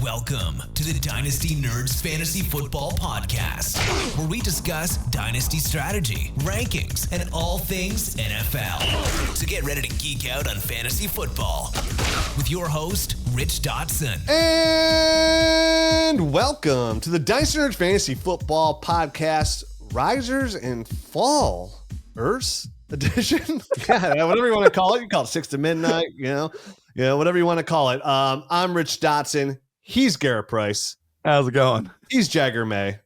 Welcome to the Dynasty Nerds Fantasy Football Podcast, where we discuss Dynasty strategy, rankings, and all things NFL. So get ready to geek out on fantasy football with your host, Rich Dotson. And welcome to the Dynasty Nerds Fantasy Football Podcast, Risers and Fallers edition. Yeah, whatever you want to call it. You call it 6 to midnight, whatever you want to call it. I'm Rich Dotson. He's Garret Price. How's it going? He's Jagger May.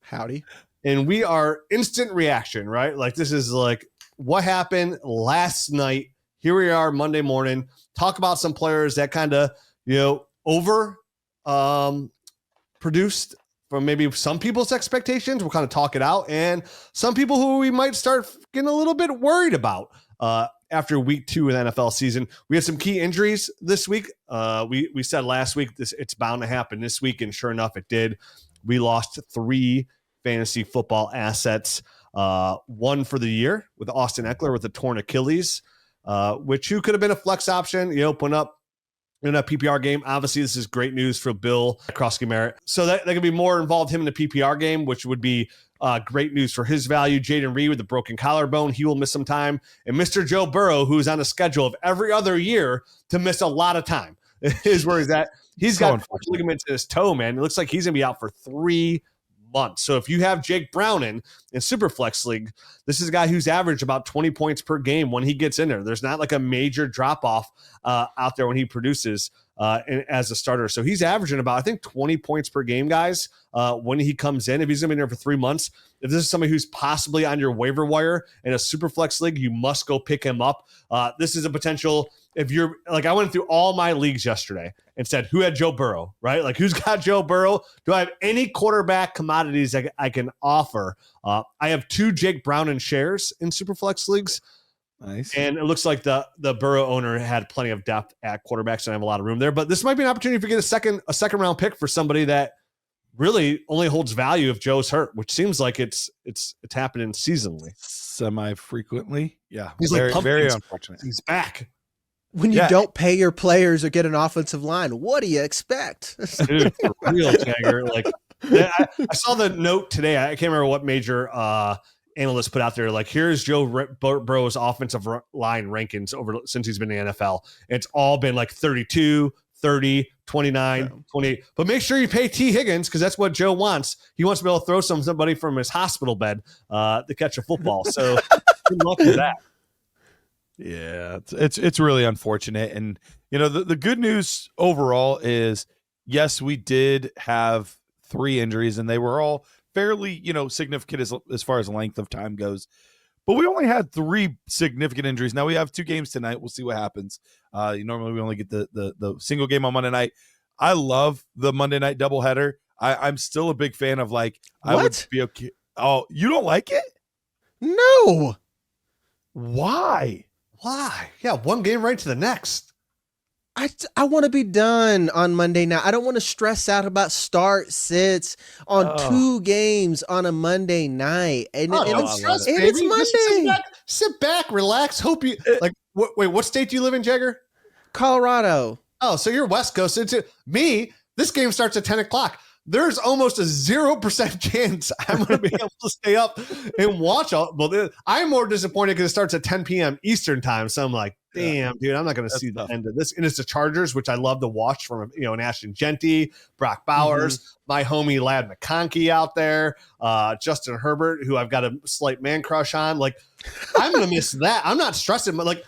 Howdy. And we are instant reaction, right? Like, this is like what happened last night. Here we are Monday morning. Talk about some players that kind of, over produced from maybe some people's expectations. We'll kind of talk it out. And some people who we might start getting a little bit worried about after week 2 of the NFL season. We had some key injuries this week. We said last week it's bound to happen this week, and sure enough, it did. We lost 3 fantasy football assets. One for the year with Austin Ekeler with a torn Achilles, who could have been a flex option, putting up in a PPR game. Obviously, this is great news for Bill Krosky-Merritt. So that could be more involved him in the PPR game, which would be great news for his value. Jayden Reed with a broken collarbone. He will miss some time. And Mr. Joe Burrow, who's on a schedule of every other year to miss a lot of time, is where he's at. He's got ligaments in his toe, man. It looks like he's going to be out for 3 months. So if you have Jake Browning in Superflex League, this is a guy who's averaged about 20 points per game when he gets in there. There's not like a major drop-off out there when he produces as a starter. So he's averaging about, I think, 20 points per game, guys, when he comes in. If he's going to be in there for 3 months, if this is somebody who's possibly on your waiver wire in a Superflex League, you must go pick him up. This is a potential. If you're like, I went through all my leagues yesterday and said, who had Joe Burrow, right? Like, who's got Joe Burrow? Do I have any quarterback commodities I can offer? I have 2 Jake Browning shares in Superflex leagues. Nice. And it looks like the Burrow owner had plenty of depth at quarterbacks and I have a lot of room there. But this might be an opportunity to get a second round pick for somebody that really only holds value if Joe's hurt, which seems like it's happening seasonally. Semi-frequently. Yeah. He's very unfortunate. He's back. When you don't pay your players or get an offensive line, what do you expect? Dude, for real, Jagger. Like, I saw the note today. I can't remember what major analyst put out there. Like, here's Joe Burrow's offensive line rankings since he's been in the NFL. It's all been like 32, 30, 29, 28. But make sure you pay T. Higgins, because that's what Joe wants. He wants to be able to throw somebody from his hospital bed to catch a football. So good luck with that. Yeah, it's really unfortunate. And, the good news overall is, yes, we did have 3 injuries, and they were all fairly, significant as far as length of time goes. But we only had 3 significant injuries. Now we have 2 games tonight. We'll see what happens. Normally we only get the single game on Monday night. I love the Monday night doubleheader. I'm still a big fan of, like, I would be okay. Oh, you don't like it? No. Why? Yeah, one game right to the next. I want to be done on Monday night. I don't want to stress out about start sits on 2 games on a Monday night. And it's Monday. Sit back, relax. Hope you like. Wait, what state do you live in, Jagger? Colorado. Oh, so you're West Coast. Me, this game starts at 10 o'clock. There's almost a 0% chance I'm going to be able to stay up and watch all. Well, I'm more disappointed because it starts at 10 p.m. Eastern time. So I'm like, damn, dude, I'm not going to see the end of this. And it's the Chargers, which I love to watch from, an Ashton Genty, Brock Bowers, my homie Ladd McConkey out there, Justin Herbert, who I've got a slight man crush on. Like, I'm going to miss that. I'm not stressing, but like,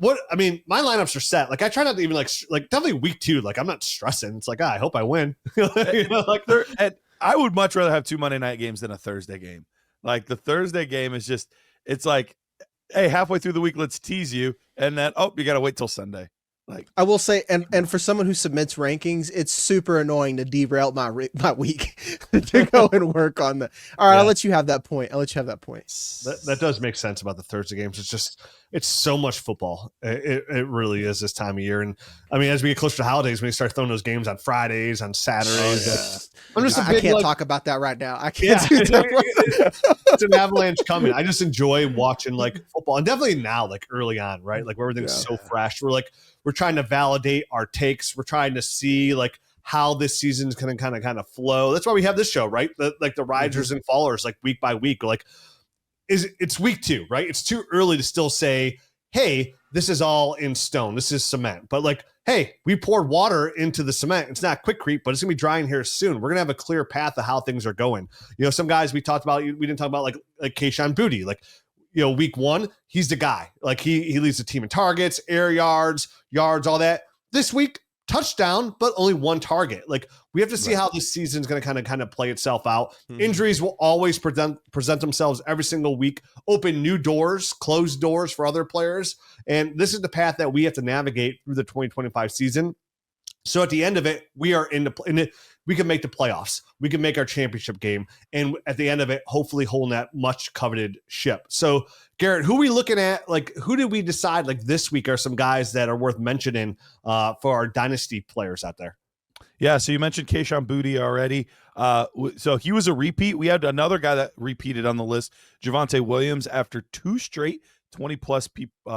my lineups are set. Like, I try not to even like definitely week 2. Like, I'm not stressing. It's like, I hope I win. And I would much rather have 2 Monday night games than a Thursday game. Like, the Thursday game is just, it's like, hey, halfway through the week, let's tease you. And then, you got to wait till Sunday. Like, I will say, and for someone who submits rankings, it's super annoying to derail my week to go and work on that. All right, I'll let you have that point. That does make sense about the Thursday games. It's just, it's so much football. It really is this time of year. And I mean, as we get closer to holidays, when you start throwing those games on Fridays, on Saturdays, I can't talk about that right now. I can't do that. It's an avalanche coming. I just enjoy watching like football, and definitely now, like early on, right? Like where everything's so fresh. We're trying to validate our takes. We're trying to see like how this season's going to kind of flow. That's why we have this show, right? Like the risers and fallers, like week by week. Like, it's week 2, right? It's too early to still say, hey, this is all in stone. This is cement. But like, hey, we poured water into the cement. It's not quickcrete, but it's gonna be drying here soon. We're gonna have a clear path of how things are going. You know, some guys we talked about, we didn't talk about like Kayshon Boutte. Like, you know, week 1, he's the guy. Like he leads the team in targets, air yards, all that. This week, touchdown, but only 1 target. Like we have to see how this season's going to kind of play itself out. Injuries will always present themselves every single week, open new doors, close doors for other players. And this is the path that we have to navigate through the 2025 season. So at the end of it, we are in it. We can make the playoffs. We can make our championship game. And at the end of it, hopefully holding that much coveted ship. So Garrett, who are we looking at? Like, who did we decide like this week are some guys that are worth mentioning for our dynasty players out there? Yeah. So you mentioned Kayshon Boutte already. So he was a repeat. We had another guy that repeated on the list, Javonte Williams, after 2 straight 20-plus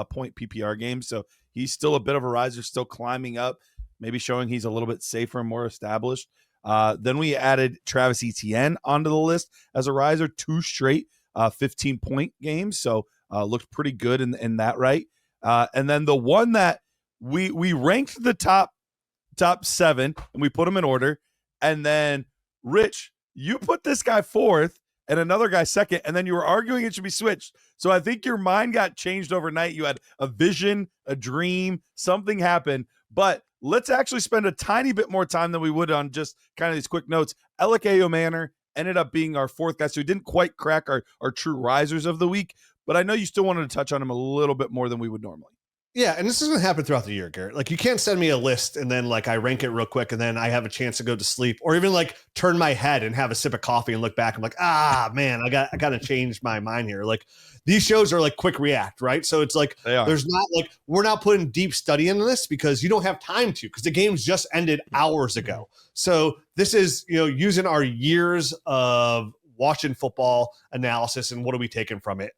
point PPR games. So he's still a bit of a riser, still climbing up, maybe showing he's a little bit safer and more established. Then we added Travis Etienne onto the list as a riser, 2 straight 15-point games. So looked pretty good in that, right? And then the one that we ranked the top 7 and we put them in order. And then Rich, you put this guy 4th and another guy 2nd, and then you were arguing it should be switched. So I think your mind got changed overnight. You had a vision, a dream, something happened. But let's actually spend a tiny bit more time than we would on just kind of these quick notes. Manor ended up being our 4th guy, so he didn't quite crack our true risers of the week. But I know you still wanted to touch on him a little bit more than we would normally. Yeah, and this is going to happen throughout the year, Garrett. Like, you can't send me a list and then, like, I rank it real quick and then I have a chance to go to sleep, or even, like, turn my head and have a sip of coffee and look back. I'm like, man, I got to change my mind here. Like, these shows are, like, quick react, right? So it's like there's not, like, we're not putting deep study into this because you don't have time to, because the game's just ended hours ago. So this is, you know, using our years of watching football analysis and what are we taking from it.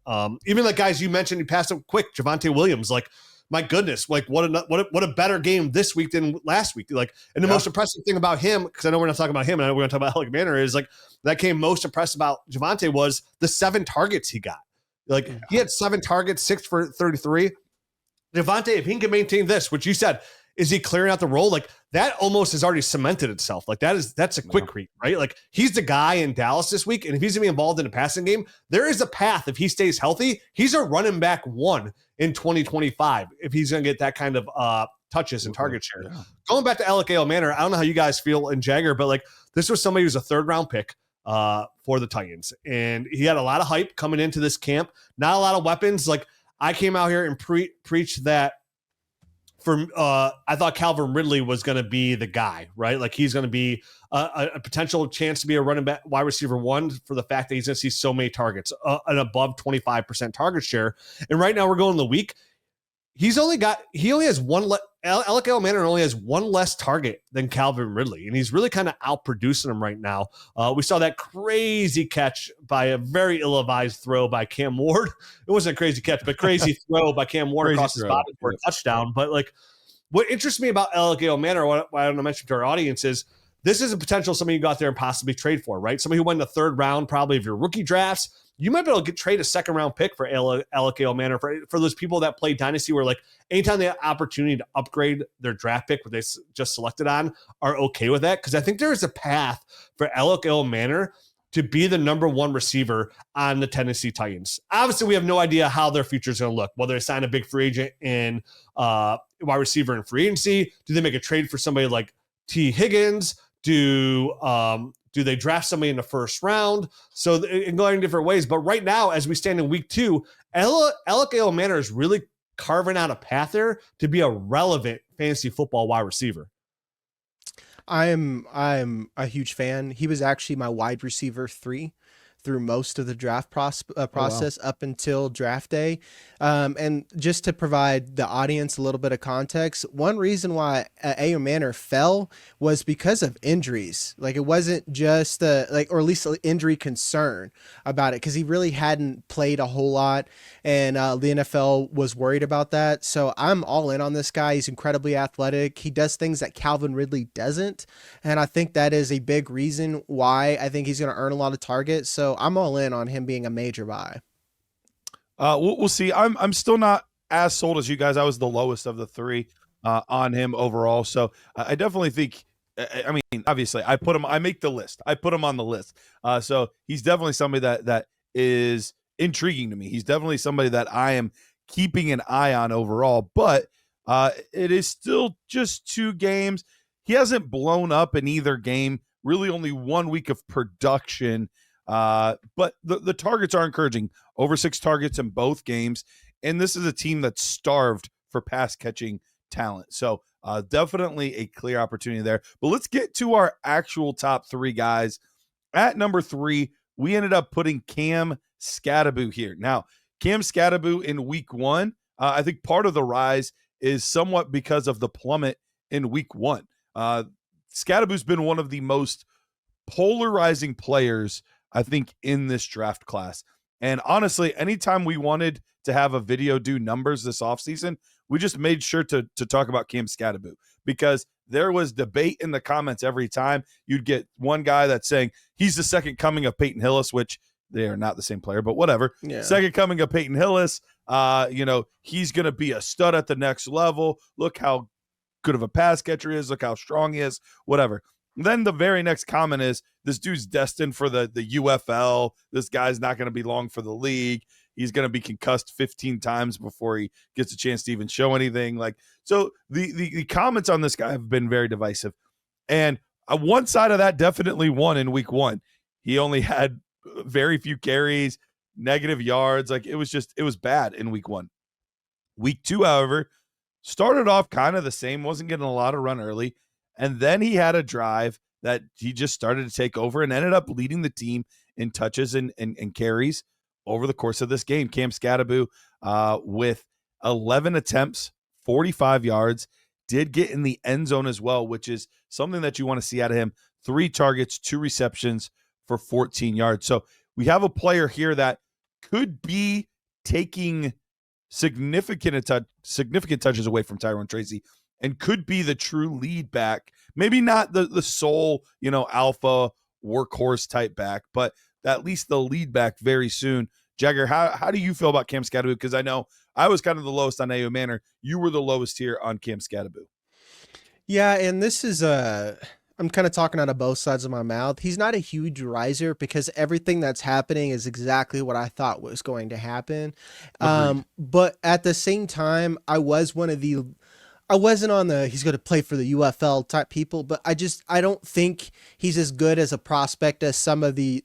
Even like guys you mentioned, you passed up quick, Javonte Williams, like, my goodness, like what a better game this week than last week. Like, and the most impressive thing about him, because I know we're not talking about him and I know we're going to talk about Alec Manor, is like that came most impressed about Javonte was the 7 targets he got. Like he had 7 targets, 6 for 33. Javonte, if he can maintain this, which you said, is he clearing out the role? Like that almost has already cemented itself. Like that's a quick read, right? Like he's the guy in Dallas this week. And if he's gonna be involved in a passing game, there is a path. If he stays healthy, he's a running back 1 in 2025. If he's gonna get that kind of touches and target share. Yeah. Going back to Alec Manor, I don't know how you guys feel in Jagger, but like this was somebody who's a 3rd round pick for the Titans. And he had a lot of hype coming into this camp, not a lot of weapons. Like I came out here and preached that I thought Calvin Ridley was going to be the guy, right? Like he's going to be a potential chance to be a running back wide receiver 1 for the fact that he's going to see so many targets, an above 25% target share. And right now we're going the week. He only has one. Alec Manor only has 1 less target than Calvin Ridley, and he's really kind of outproducing him right now. We saw that crazy catch by a very ill-advised throw by Cam Ward. It wasn't a crazy catch, but crazy throw by Cam Ward across his body for a touchdown. But like, what interests me about Alec Manor, what I want to mention to our audience is this is a potential somebody you go out there and possibly trade for, right? Somebody who went in the 3rd round, probably of your rookie drafts. You might be able to trade a 2nd round pick for Alec Manor for those people that play Dynasty where like anytime they have opportunity to upgrade their draft pick, what they just selected on, are okay with that. Because I think there is a path for Alec Manor to be the number 1 receiver on the Tennessee Titans. Obviously, we have no idea how their future is going to look, whether they sign a big free agent in wide receiver in free agency. Do they make a trade for somebody like T. Higgins? Do they draft somebody in the 1st round? So in going different ways. But right now, as we stand in week 2, Alec Manor is really carving out a path there to be a relevant fantasy football wide receiver. I'm a huge fan. He was actually my wide receiver 3 through most of the draft process up until draft day. And just to provide the audience a little bit of context, one reason why Ayo Manor fell was because of injuries. Like, it wasn't just or at least an injury concern about it, because he really hadn't played a whole lot, and the NFL was worried about that. So I'm all in on this guy. He's incredibly athletic. He does things that Calvin Ridley doesn't, and I think that is a big reason why I think he's going to earn a lot of targets. So I'm all in on him being a major buy. We'll see. I'm still not as sold as you guys. I was the lowest of the three on him overall. So I definitely think, I mean, obviously I make the list. I put him on the list. So he's definitely somebody that is intriguing to me. He's definitely somebody that I am keeping an eye on overall, but it is still just 2 games. He hasn't blown up in either game, really only 1 week of production. But the targets are encouraging, over 6 targets in both games. And this is a team that's starved for pass catching talent. So definitely a clear opportunity there. But let's get to our actual top 3 guys. At number 3, we ended up putting Cam Skattebo here. Now, Cam Skattebo in week 1, I think part of the rise is somewhat because of the plummet in week 1. Skattebo's been one of the most polarizing players, I think, in this draft class. And honestly, anytime we wanted to have a video do numbers this offseason, we just made sure to talk about Cam Skattebo, because there was debate in the comments every time. You'd get one guy that's saying he's the second coming of Peyton Hillis, which they are not the same player, but whatever. Yeah. Second coming of Peyton Hillis. He's going to be a stud at the next level. Look how good of a pass catcher he is. Look how strong he is, whatever. Then the very next comment is, this dude's destined for the UFL. This guy's not going to be long for the league. He's going to be concussed 15 times before he gets a chance to even show anything. So the comments on this guy have been very divisive. And one side of that definitely won in week 1. He only had very few carries, negative yards. It was bad in week 1. Week 2, however, started off kind of the same, wasn't getting a lot of run early. And then he had a drive that he just started to take over and ended up leading the team in touches and carries over the course of this game. Cam Skattebo with 11 attempts, 45 yards, did get in the end zone as well, which is something that you want to see out of him. 3 targets, 2 receptions for 14 yards. So we have a player here that could be taking significant touches away from Tyrone Tracy, and could be the true lead back. Maybe not the sole, alpha workhorse type back, but at least the lead back very soon. Jagger, how do you feel about Cam Skattebo? Because I know I was kind of the lowest on Ayo Manor. You were the lowest here on Cam Skattebo. Yeah, and this is I'm kind of talking out of both sides of my mouth. He's not a huge riser because everything that's happening is exactly what I thought was going to happen. But at the same time, I wasn't on the he's going to play for the UFL type people, but I don't think he's as good as a prospect as some of the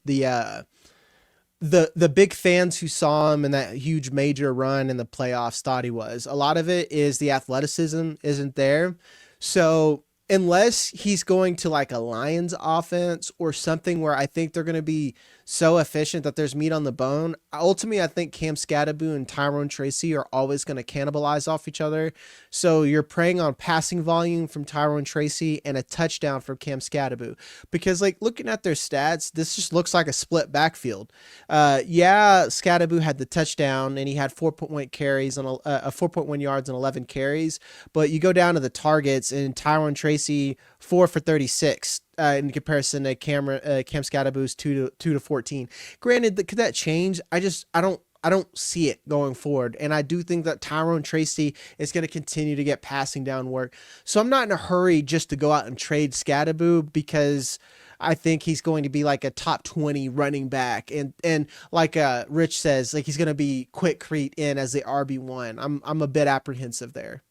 big fans who saw him in that huge major run in the playoffs thought he was. A lot of it is the athleticism isn't there. So unless he's going to like a Lions offense or something where I think they're going to be so efficient that there's meat on the bone, ultimately I think Cam Skattebo and Tyrone Tracy are always going to cannibalize off each other. So you're preying on passing volume from Tyrone Tracy and a touchdown from Cam Skattebo, because looking at their stats, this just looks like a split backfield. Skattebo had the touchdown and he had 4.1 carries on 4.1 yards and 11 carries, but you go down to the targets and Tyrone Tracy 4 for 36 in comparison to Cam Skattebo's 2 to 14. Granted, could that change? I don't see it going forward, and I do think that Tyrone Tracy is going to continue to get passing down work. So I'm not in a hurry just to go out and trade Skattebo, because I think he's going to be like a top 20 running back, and like Rich says, he's going to be quick creep in as the RB1. I'm a bit apprehensive there.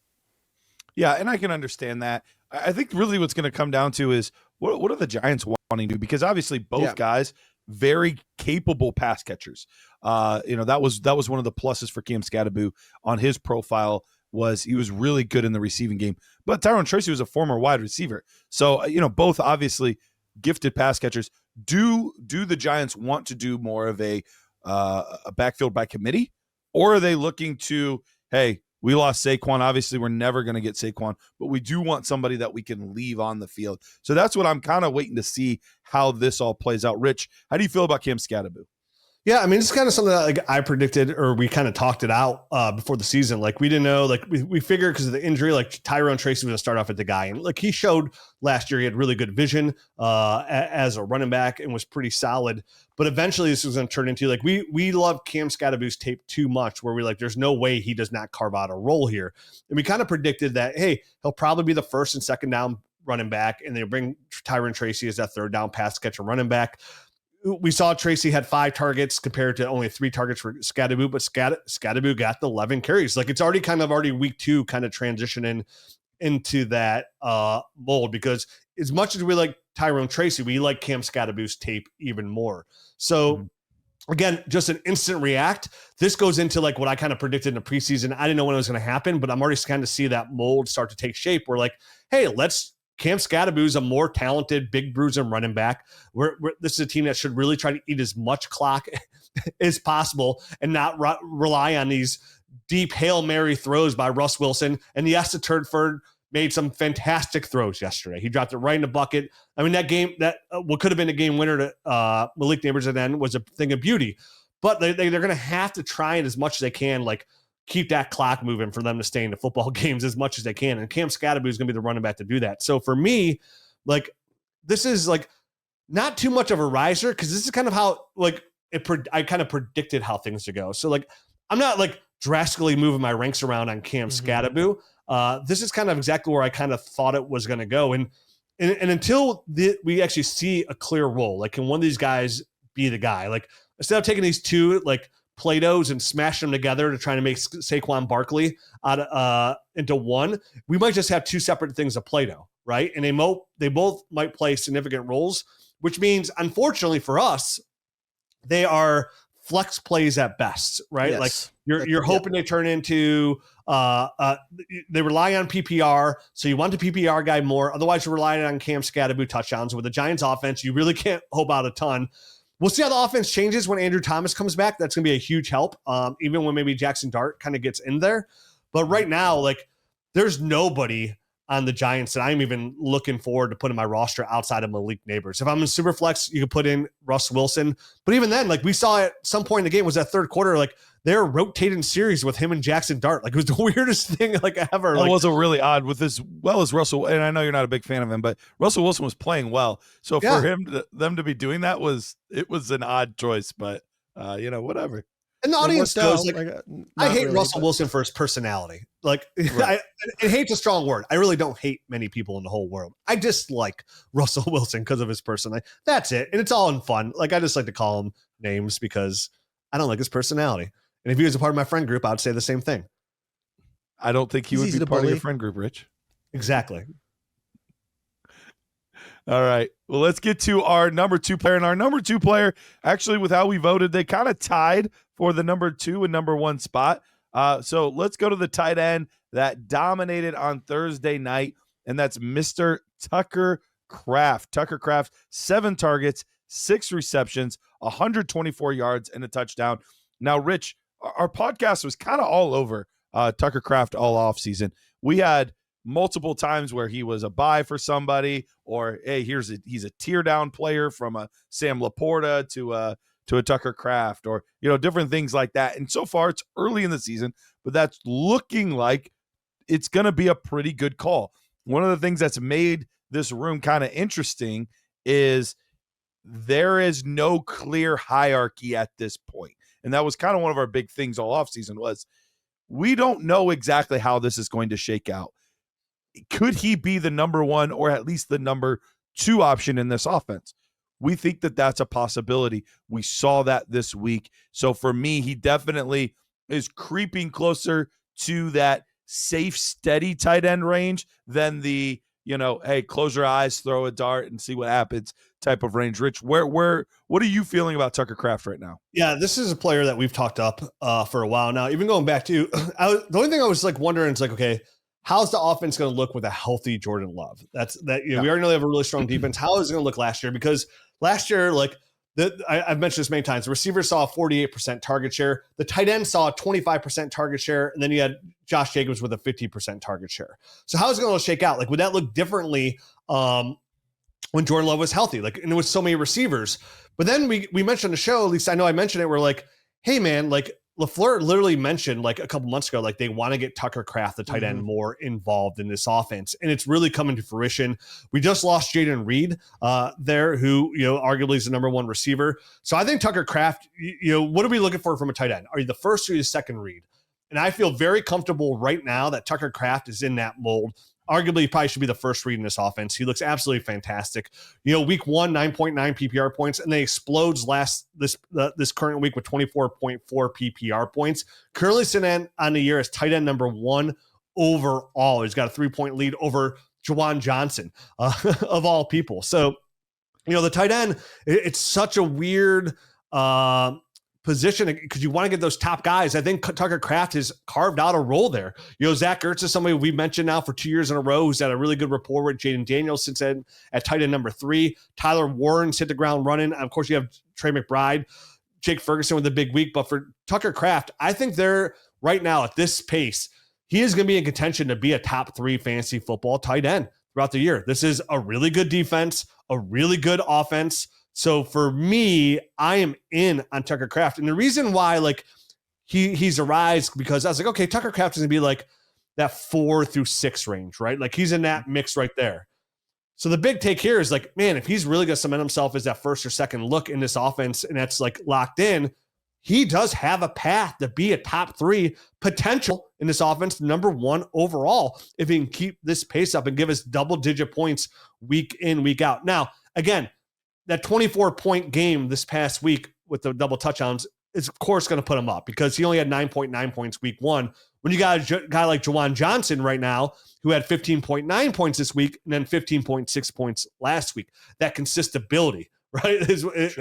Yeah, and I can understand that. I think really what's going to come down to is what are the Giants wanting to do? Because obviously both guys, very capable pass catchers. That was one of the pluses for Cam Skattebo on his profile, was he was really good in the receiving game. But Tyrone Tracy was a former wide receiver. So, both obviously gifted pass catchers. Do the Giants want to do more of a backfield by committee, or are they looking to, hey, we lost Saquon. Obviously, we're never going to get Saquon, but we do want somebody that we can leave on the field. So that's what I'm kind of waiting to see how this all plays out. Rich, how do you feel about Cam Skattebo? Yeah, I mean, it's kind of something that like I predicted, or we kind of talked it out before the season. Like we didn't know, like we figured because of the injury, like Tyrone Tracy was going to start off at the guy, and like he showed last year he had really good vision as a running back and was pretty solid. But eventually, this was going to turn into like we love Cam Skattebo's tape too much, where we like there's no way he does not carve out a role here, and we kind of predicted that hey, he'll probably be the first and second down running back, and they bring Tyrone Tracy as that third down pass catcher running back. We saw Tracy had 5 targets compared to only 3 targets for Skattebo, but Skattebo got the 11 carries. Like it's already week 2 kind of transitioning into that mold, because as much as we like Tyrone Tracy, we like Cam Skattebo's tape even more. So again, just an instant react. This goes into like what I kind of predicted in the preseason. I didn't know when it was going to happen, but I'm already kind of see that mold start to take shape. We're like, hey, Cam Skattebo's a more talented, big bruising running back. This is a team that should really try to eat as much clock as possible and not rely on these deep Hail Mary throws by Russ Wilson. And yes, the Turdford made some fantastic throws yesterday. He dropped it right in the bucket. I mean, that game, what could have been a game winner to Malik Neighbors at the end was a thing of beauty. But they're going to have to try it as much as they can, like keep that clock moving for them to stay in the football games as much as they can. And Cam Skattebo is going to be the running back to do that. So for me, like, this is like not too much of a riser, because this is kind of how like I kind of predicted how things would go. So like, I'm not like drastically moving my ranks around on Cam Skattebo. This is kind of exactly where I kind of thought it was going to go. And until we actually see a clear role, like can one of these guys be the guy? Like instead of taking these 2 like Play-Dohs and smash them together to try to make Saquon Barkley into one, we might just have 2 separate things of Play-Doh, right? And they both might play significant roles, which means, unfortunately for us, they are flex plays at best, right? Yes. Like you're hoping they turn into they rely on PPR, so you want the PPR guy more. Otherwise, you're relying on Cam Skattebo touchdowns. With the Giants offense, you really can't hope out a ton. We'll see how the offense changes when Andrew Thomas comes back. That's going to be a huge help, even when maybe Jackson Dart kind of gets in there. But right now, like, there's nobody on the Giants that I'm even looking forward to putting my roster outside of Malik Neighbors. If I'm in Superflex, you could put in Russ Wilson. But even then, like we saw at some point in the game was that third quarter, like they're rotating series with him and Jackson Dart. Like it was the weirdest thing like ever. It was a really odd with as well as Russell. And I know you're not a big fan of him, but Russell Wilson was playing well. So for them to be doing that was an odd choice, but whatever. And the audience knows, like, I hate Russell Wilson for his personality. Like, right. I hate's a strong word. I really don't hate many people in the whole world. I just like Russell Wilson because of his personality. That's it. And it's all in fun. Like, I just like to call him names because I don't like his personality. And if he was a part of my friend group, I would say the same thing. I don't think he would be part of your friend group, Rich. Exactly. All right. Well, let's get to our number 2 player. And our number 2 player, actually, with how we voted, they kind of tied for the number 2 and number 1 spot. So let's go to the tight end that dominated on Thursday night, and that's Mr. Tucker Kraft. Tucker Kraft, 7 targets, 6 receptions, 124 yards, and a touchdown. Now, Rich, our podcast was kind of all over Tucker Kraft all offseason. We had multiple times where he was a buy for somebody, or hey, he's a tear down player from a Sam Laporta to a Tucker Kraft, or different things like that. And so far it's early in the season, but that's looking like it's going to be a pretty good call. One of the things that's made this room kind of interesting is there is no clear hierarchy at this point. And that was kind of one of our big things all offseason was we don't know exactly how this is going to shake out. Could he be the number 1 or at least the number 2 option in this offense? We think that that's a possibility. We saw that this week. So for me, he definitely is creeping closer to that safe, steady tight end range than the, hey, close your eyes, throw a dart and see what happens type of range. Rich, what are you feeling about Tucker Kraft right now? Yeah, this is a player that we've talked up for a while now. Even going back to, the only thing I was like wondering is like, okay, how's the offense going to look with a healthy Jordan Love? We already know they have a really strong defense. How is it going to look last year? Because last year, like I've mentioned this many times, the receiver saw a 48% target share. The tight end saw a 25% target share. And then you had Josh Jacobs with a 50% target share. So how is it going to shake out? Like, would that look differently when Jordan Love was healthy? Like, and it was so many receivers. But then we mentioned the show, at least I know I mentioned it, we're like, hey man, like LaFleur literally mentioned like a couple months ago, like they want to get Tucker Kraft, the tight end, more involved in this offense. And it's really coming to fruition. We just lost Jayden Reed there, who, arguably is the number one receiver. So I think Tucker Kraft, what are we looking for from a tight end? Are you the first or the second read? And I feel very comfortable right now that Tucker Kraft is in that mold. Arguably, he probably should be the first read in this offense. He looks absolutely fantastic. Week 1, 9.9 PPR points, and then explodes this current week with 24.4 PPR points. Currently sitting on the year as tight end number 1 overall. He's got a 3-point lead over Juwan Johnson, of all people. So, the tight end, it's such a weird position because you want to get those top guys. I think Tucker Kraft has carved out a role there. Zach Ertz is somebody we've mentioned now for 2 years in a row who's had a really good rapport with Jaden Daniels since then at tight end number 3. Tyler Warren's hit the ground running. Of course, you have Trey McBride, Jake Ferguson with a big week. But for Tucker Kraft, I think they're right now at this pace, he is going to be in contention to be a top 3 fantasy football tight end throughout the year. This is a really good defense, a really good offense. So for me, I am in on Tucker Kraft. And the reason why, like, he's a rise, because I was like, okay, Tucker Kraft is going to be like that 4 through 6 range, right? Like, he's in that mix right there. So the big take here is like, man, if he's really going to cement himself as that first or second look in this offense, and that's like locked in, he does have a path to be a top 3 potential in this offense, number 1 overall, if he can keep this pace up and give us double-digit points week in, week out. Now, again, that 24-point game this past week with the double touchdowns is, of course, going to put him up because he only had 9.9 points week 1. When you got a guy like Juwan Johnson right now, who had 15.9 points this week and then 15.6 points last week, that consistability, right,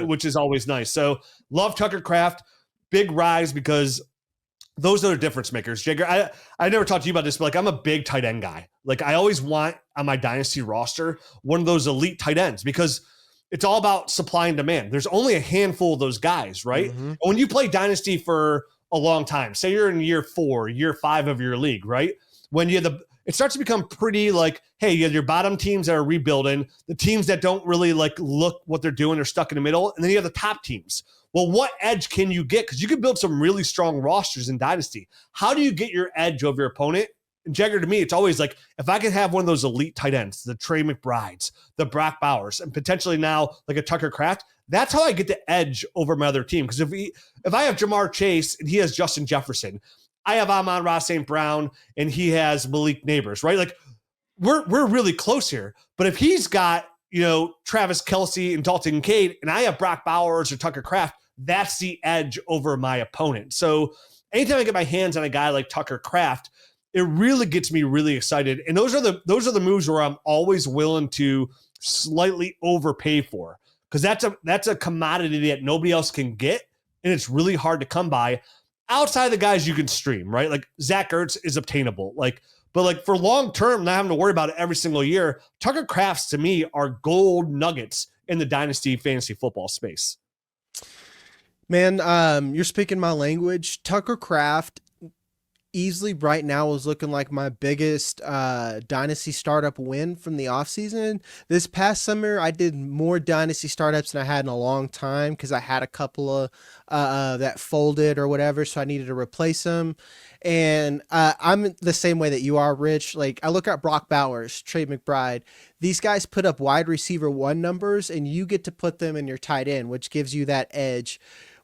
which is always nice. So love Tucker Kraft, big rise because those are the difference makers. Jagger, I never talked to you about this, but like I'm a big tight end guy. Like I always want on my dynasty roster one of those elite tight ends because it's all about supply and demand. There's only a handful of those guys, right? Mm-hmm. And when you play Dynasty for a long time, say you're in year 4, year 5 of your league, right? When it starts to become pretty like, hey, you have your bottom teams that are rebuilding, the teams that don't really like look what they're doing, they're stuck in the middle, and then you have the top teams. Well, what edge can you get? Because you can build some really strong rosters in Dynasty. How do you get your edge over your opponent? And Jagger, to me, it's always like, if I can have one of those elite tight ends, the Trey McBrides, the Brock Bowers, and potentially now like a Tucker Kraft, that's how I get the edge over my other team. Because if I have Jamar Chase and he has Justin Jefferson, I have Amon-Ra St. Brown and he has Malik Neighbors, right? Like we're really close here. But if he's got, Travis Kelce and Dalton Kincaid, and I have Brock Bowers or Tucker Kraft, that's the edge over my opponent. So anytime I get my hands on a guy like Tucker Kraft, it really gets me really excited. And those are the moves where I'm always willing to slightly overpay for, because that's a commodity that nobody else can get, and it's really hard to come by outside of the guys you can stream, right? Like Zach Ertz is obtainable, but for long term, not having to worry about it every single year, Tucker Krafts to me are gold nuggets in the Dynasty fantasy football space. Man, you're speaking my language. Tucker Kraft easily right now is looking like my biggest dynasty startup win from the offseason. This past summer, I did more dynasty startups than I had in a long time because I had a couple of that folded or whatever, so I needed to replace them. And I'm the same way that you are, Rich. Like I look at Brock Bowers, Trey McBride. These guys put up wide receiver 1 numbers, and you get to put them in your tight end, which gives you that edge.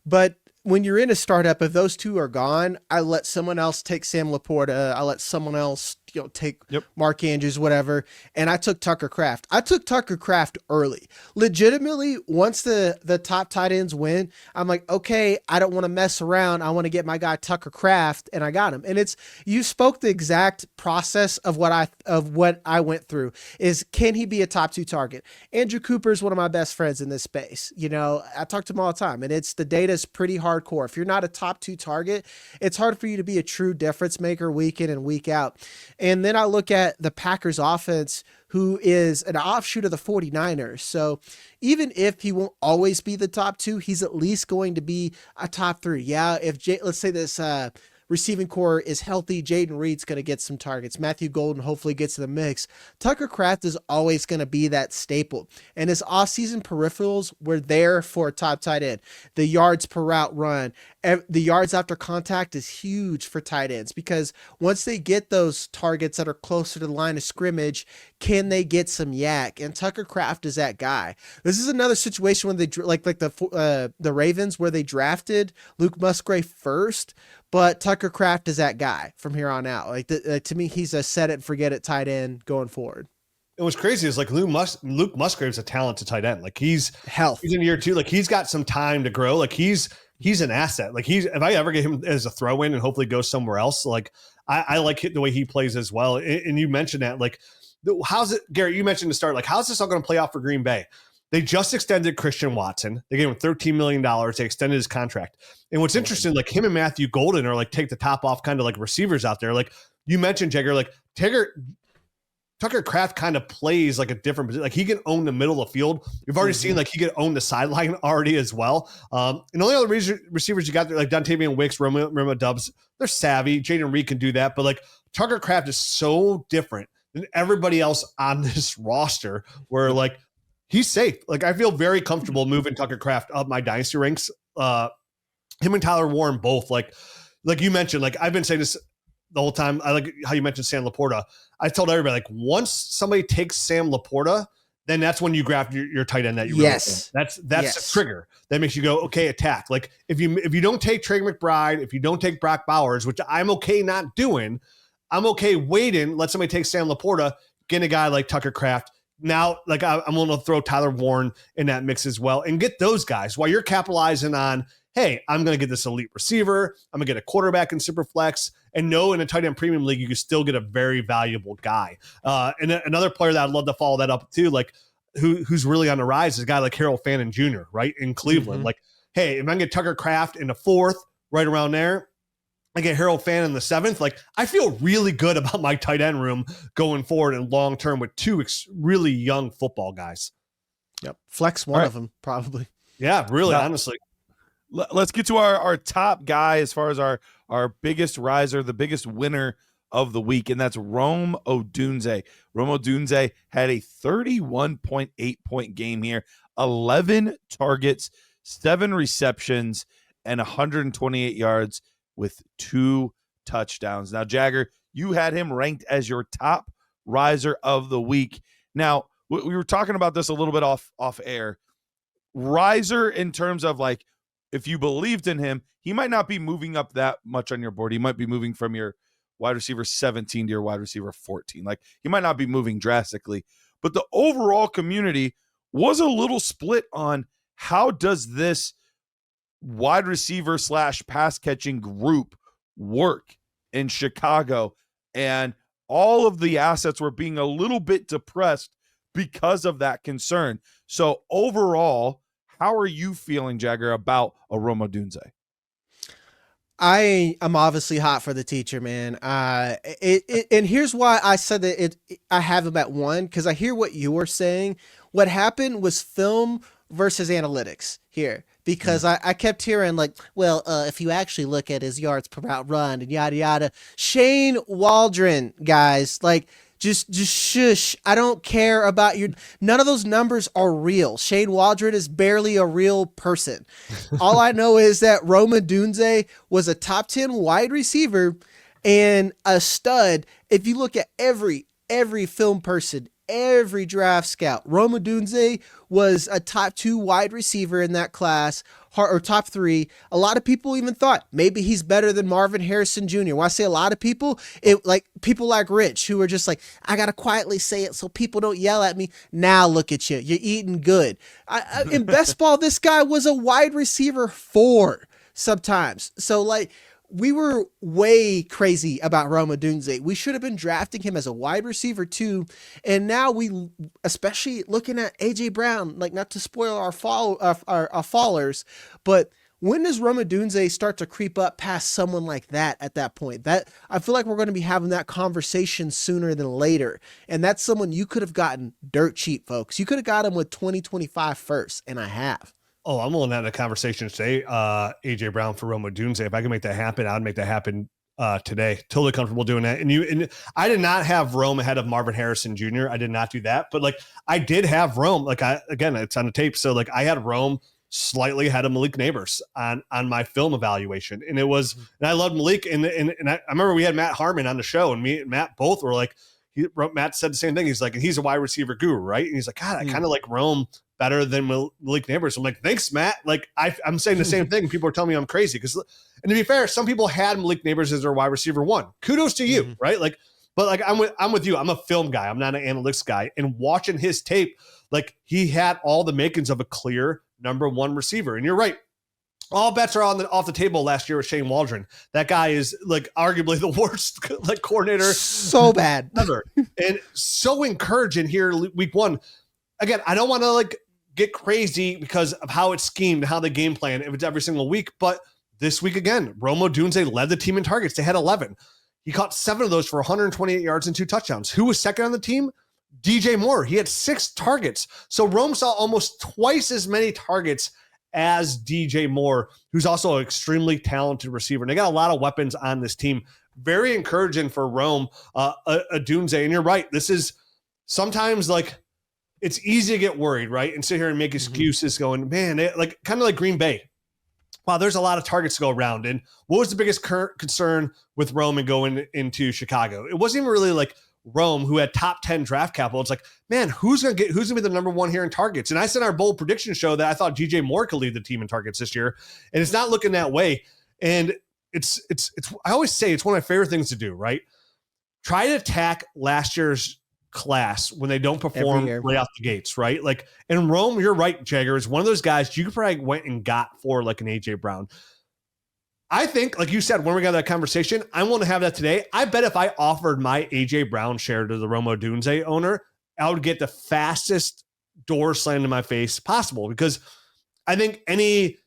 But when you're in a startup, if those 2 are gone, I let someone else take Sam Laporta. I let someone else, take Mark Andrews, whatever. And I took Tucker Kraft. I took Tucker Kraft early. Legitimately, once the top tight ends win, I'm like, okay, I don't want to mess around. I want to get my guy Tucker Kraft, and I got him. And you spoke the exact process of what I went through. Is can he be a top 2 target? Andrew Cooper is one of my best friends in this space. I talk to him all the time, and the data is pretty hardcore. If you're not a top 2 target, it's hard for you to be a true difference maker week in and week out. And then I look at the Packers offense, who is an offshoot of the 49ers. So even if he won't always be the top 2, he's at least going to be a top 3. Yeah, if let's say this receiving core is healthy, Jayden Reed's going to get some targets. Matthew Golden hopefully gets in the mix. Tucker Kraft is always going to be that staple. And his off-season peripherals were there for a top tight end. The yards per route run, the yards after contact is huge for tight ends, because once they get those targets that are closer to the line of scrimmage, can they get some yak? And Tucker Kraft is that guy. This is another situation when they like the Ravens, where they drafted Luke Musgrave first, but Tucker Kraft is that guy from here on out. To me, he's a set it and forget it tight end going forward. And what's crazy is like Luke Musgrave's a talented tight end. Like he's in year 2. Like he's got some time to grow. Like he's an asset. Like if I ever get him as a throw in and hopefully go somewhere else, like I like the way he plays as well. And you mentioned that, like, how's it, Garrett, you mentioned to start, like, how's this all going to play out for Green Bay? They just extended Christian Watson. They gave him $13 million. They extended his contract. And what's interesting, like him and Matthew Golden are like take the top off kind of like receivers out there. Like you mentioned, Jagger, like Tucker Kraft kind of plays like a different position. Like he can own the middle of the field. You've already seen like he can own the sideline already as well. And the only other receivers you got there, like Dontavian Wicks, Rome Odunze, they're savvy. Jayden Reed can do that. But like Tucker Kraft is so different than everybody else on this roster, where like he's safe. Like I feel very comfortable moving Tucker Kraft up my dynasty ranks. Him and Tyler Warren both, like you mentioned, like I've been saying this the whole time. I like how you mentioned Sam Laporta. I told everybody, like, once somebody takes Sam Laporta, then that's when you grab your tight end that you yes. That's a trigger that makes you go, okay, attack. Like if you don't take Trey McBride, if you don't take Brock Bowers, which I'm okay not doing, I'm okay waiting. Let somebody take Sam Laporta, get a guy like Tucker Kraft. Now, like I'm going to throw Tyler Warren in that mix as well and get those guys while you're capitalizing on, hey, I'm going to get this elite receiver. I'm going to get a quarterback in Superflex, and in a tight end premium league, you can still get a very valuable guy. And another player that I'd love to follow that up too, like who's really on the rise, is a guy like Harold Fannin Jr., right, in Cleveland. Mm-hmm. Like, hey, if I can get Tucker Kraft in the 4th, right around there, I get Harold Fannin in the 7th. Like, I feel really good about my tight end room going forward and long term with 2 really young football guys. Yep, flex one of them probably. Yeah, really, honestly. Let's get to our top guy as far as our biggest riser, the biggest winner of the week, and that's Rome Odunze. Rome Odunze had a 31.8 point game here, 11 targets, 7 receptions, and 128 yards with 2 touchdowns. Now, Jagger, you had him ranked as your top riser of the week. Now, we were talking about this a little bit off air. Riser in terms of, like, if you believed in him, he might not be moving up that much on your board. He might be moving from your wide receiver 17 to your wide receiver 14. Like, he might not be moving drastically, but the overall community was a little split on how does this wide receiver / pass catching group work in Chicago. And all of the assets were being a little bit depressed because of that concern. So overall, how are you feeling, Jagger, about a Rome Odunze? I am obviously hot for the teacher, man. And here's why I said that I have him at 1, because I hear what you were saying. What happened was film versus analytics here, because I kept hearing like, well, if you actually look at his yards per route run and yada yada. Shane Waldron, guys, like, just shush. I don't care about none of those numbers are real. Shane Waldron is barely a real person. All I know is that Rome Odunze was a top 10 wide receiver and a stud. If you look at every film person, every draft scout, Rome Odunze was a top 2 wide receiver in that class, or top 3. A lot of people even thought maybe he's better than Marvin Harrison Jr. When I say a lot of people, like people like Rich, who are just like, I got to quietly say it so people don't yell at me. Now look at you. You're eating good. In best ball, this guy was a wide receiver 4 sometimes. So like, we were way crazy about Rome Odunze. We should have been drafting him as a wide receiver 2. And now we, especially looking at AJ Brown, like, not to spoil our fallers, but when does Rome Odunze start to creep up past someone like that at that point? That I feel like we're going to be having that conversation sooner than later. And that's someone you could have gotten dirt cheap, folks. You could have got him with 2025 first, and I have. Oh, I'm willing to have a conversation today. AJ Brown for Rome Odunze. If I can make that happen, I'd make that happen today. Totally comfortable doing that. And I did not have Rome ahead of Marvin Harrison Jr. I did not do that, but like I did have Rome. Like again, it's on the tape. So like I had Rome slightly ahead of Malik Neighbors on my film evaluation. And it was, and I loved Malik. And I remember we had Matt Harmon on the show, and me and Matt both were like, Matt said the same thing. He's like, and he's a wide receiver guru, right? And he's like, God, I kind of like Rome better than Malik Neighbors. I'm like, thanks, Matt. Like I'm saying the same thing. People are telling me I'm crazy and to be fair, some people had Malik Neighbors as their wide receiver 1. Kudos to you, right? Like, but like I'm with you. I'm a film guy. I'm not an analytics guy. And watching his tape, like he had all the makings of a clear number 1 receiver. And you're right. All bets are off the table last year with Shane Waldron. That guy is like arguably the worst like coordinator so bad ever. And so encouraging here week 1. Again, I don't want to like get crazy because of how it's schemed, how the game plan, if it's every single week. But this week again, Rome Odunze led the team in targets. They had 11. He caught 7 of those for 128 yards and 2 touchdowns. Who was second on the team? DJ Moore. He had 6 targets. So Rome saw almost twice as many targets as DJ Moore, who's also an extremely talented receiver. And they got a lot of weapons on this team. Very encouraging for Rome Odunze. And you're right. This is sometimes like it's easy to get worried, right? And sit here and make excuses going, man, like kind of like Green Bay. Wow, there's a lot of targets to go around. And what was the biggest concern with Rome and going into Chicago? It wasn't even really like Rome, who had top 10 draft capital. It's like, man, who's gonna be the number 1 here in targets? And I said our bold prediction show that I thought DJ Moore could lead the team in targets this year, and it's not looking that way. And it's I always say it's one of my favorite things to do, right? Try to attack last year's class when they don't perform right out the gates, right? Like, and Rome, you're right, Jagger, is one of those guys you probably went and got for like an AJ Brown. I think, like you said, when we got that conversation, I want to have that today. I bet if I offered my AJ Brown share to the Rome Odunze owner, I would get the fastest door slammed in my face possible, because I think any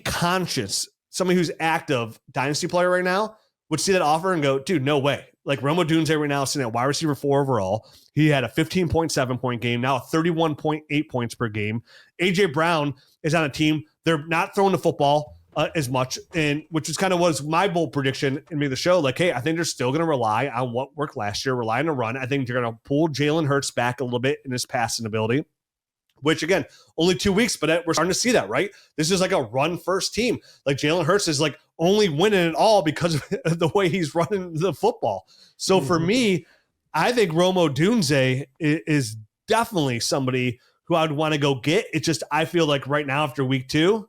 conscious, somebody who's active Dynasty player right now would see that offer and go, dude, no way. Like Rome Odunze right now is sitting at wide receiver 4 overall. He had a 15.7 point game, now a 31.8 points per game. AJ Brown is on a team. They're not throwing the football as much, and which is kind of was my bold prediction in the show. Like, hey, I think they're still going to rely on what worked last year, rely on the run. I think they're going to pull Jalen Hurts back a little bit in his passing ability, which again, only 2 weeks, but we're starting to see that, right? This is like a run first team. Like Jalen Hurts is like only winning it all because of the way he's running the football. So for me, I think Rome Odunze is definitely somebody who I would want to go get. It's just, I feel like right now after week 2,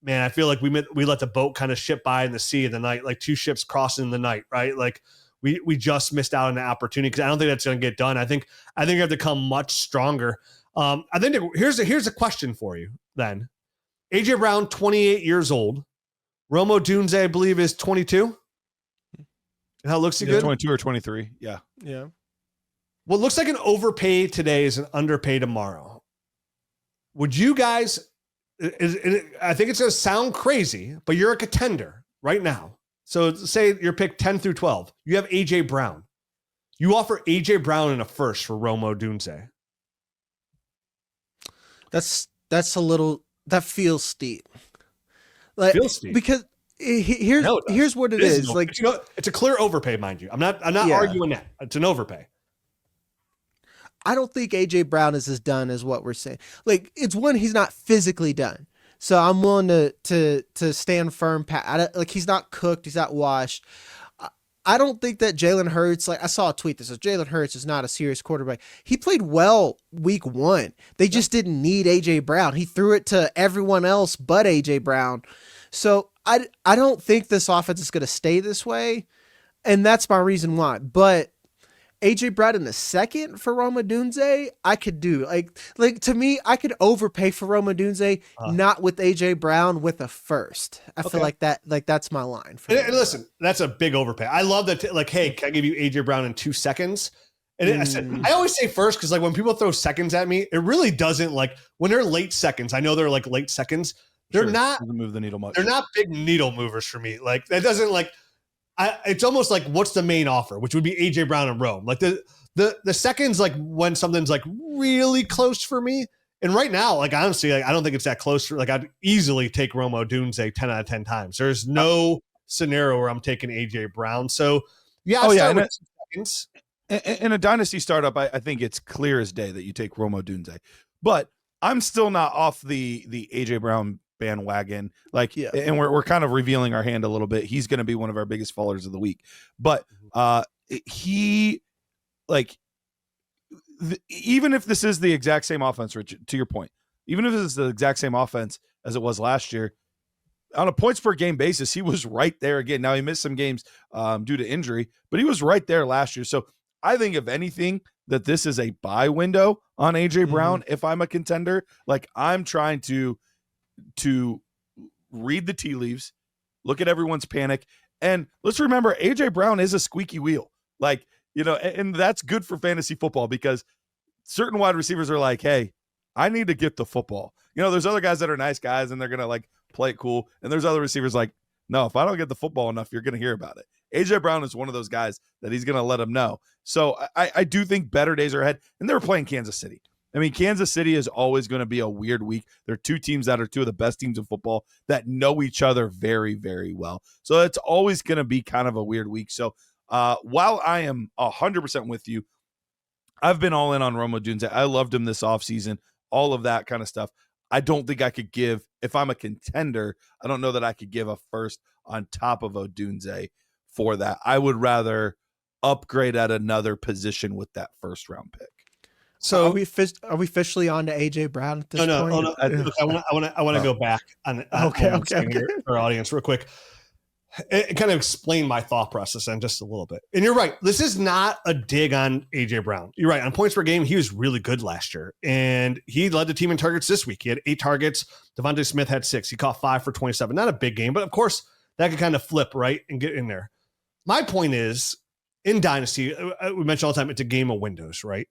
man, I feel like we let the boat kind of ship by in the sea in the night, like 2 ships crossing in the night, right? Like we just missed out on the opportunity, because I don't think that's going to get done. I think you have to come much stronger. I think here's a question for you then. AJ Brown, 28 years old. Rome Odunze, I believe, is 22. And how looks he good? 22 or 23. Yeah. Yeah. What looks like an overpay today is an underpay tomorrow. Would you guys, I think it's going to sound crazy, but you're a contender right now. So say you're picked 10 through 12. You have AJ Brown. You offer AJ Brown in a first for Rome Odunze. That's a little, that feels steep. Like, because here's what it is. Like, it's a clear overpay, mind you. I'm not arguing that. It's an overpay. I don't think AJ Brown is as done as what we're saying. Like, it's one, he's not physically done. So I'm willing to stand firm. Like, he's not cooked. He's not washed. I don't think that Jalen Hurts, like I saw a tweet that says Jalen Hurts is not a serious quarterback. He played well week 1. They just didn't need AJ Brown. He threw it to everyone else but AJ Brown. So I don't think this offense is going to stay this way. And that's my reason why. But AJ Brown in the second for Rome Odunze, I could do. Like to me, I could overpay for Rome Odunze, not with AJ Brown, with a first. I feel like that's my line. And listen, that's a big overpay. I love that. Like, hey, can I give you AJ Brown in 2 seconds? And I always say first, because like when people throw seconds at me, it really doesn't, like when they're late seconds. I know they're like late seconds. They're Sure. not Doesn't move the needle much. They're not big needle movers for me. Like that doesn't like. It's almost like what's the main offer, which would be AJ Brown and Rome. Like the seconds, like when something's like really close for me. And right now, like honestly, like I don't think it's that close. Like I'd easily take Rome Odunze 10 out of 10 times. There's no scenario where I'm taking AJ Brown. So yeah, with 2 seconds. In a dynasty startup, I think it's clear as day that you take Rome Odunze. But I'm still not off the AJ Brown bandwagon. Like, and we're kind of revealing our hand a little bit. He's going to be one of our biggest fallers of the week. But he, like, even if this is the exact same offense, Rich, to your point, even if it's the exact same offense as it was last year, on a points per game basis, he was right there again. Now he missed some games due to injury, but he was right there last year. So I think if anything, that this is a buy window on AJ Brown. If I'm a contender, like I'm trying to read the tea leaves, look at everyone's panic. And let's remember, AJ Brown is a squeaky wheel. Like, you know, and that's good for fantasy football because certain wide receivers are like, hey, I need to get the football. You know, there's other guys that are nice guys and they're going to like play it cool. And there's other receivers like, no, if I don't get the football enough, you're going to hear about it. AJ Brown is one of those guys that he's going to let him know. So I do think better days are ahead. And they're playing Kansas City. I mean, Kansas City is always going to be a weird week. They're two teams that are two of the best teams in football that know each other very, very well. So it's always going to be kind of a weird week. So while I am 100% with you, I've been all in on Rome Odunze. I loved him this offseason, all of that kind of stuff. I don't think I could give, if I'm a contender, I don't know that I could give a first on top of Odunze for that. I would rather upgrade at another position with that first round pick. So are we officially on to AJ Brown at this point? No. I want to go back on our audience real quick. And kind of explain my thought process in just a little bit. And you're right. This is not a dig on AJ Brown. You're right. On points per game, he was really good last year. And he led the team in targets this week. He had 8 targets. Devontae Smith had 6. He caught 5 for 27. Not a big game, but of course, that could kind of flip, right, and get in there. My point is, in Dynasty, we mention all the time, it's a game of windows, right?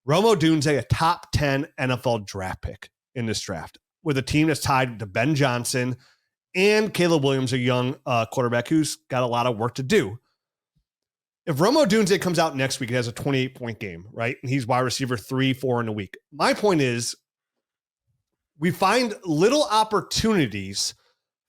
Rome Odunze, a top 10 NFL draft pick in this draft, with a team that's tied to Ben Johnson and Caleb Williams, a young quarterback who's got a lot of work to do. If Rome Odunze comes out next week, he has a 28-point game, right? And he's wide receiver 3-4 in a week. My point is, we find little opportunities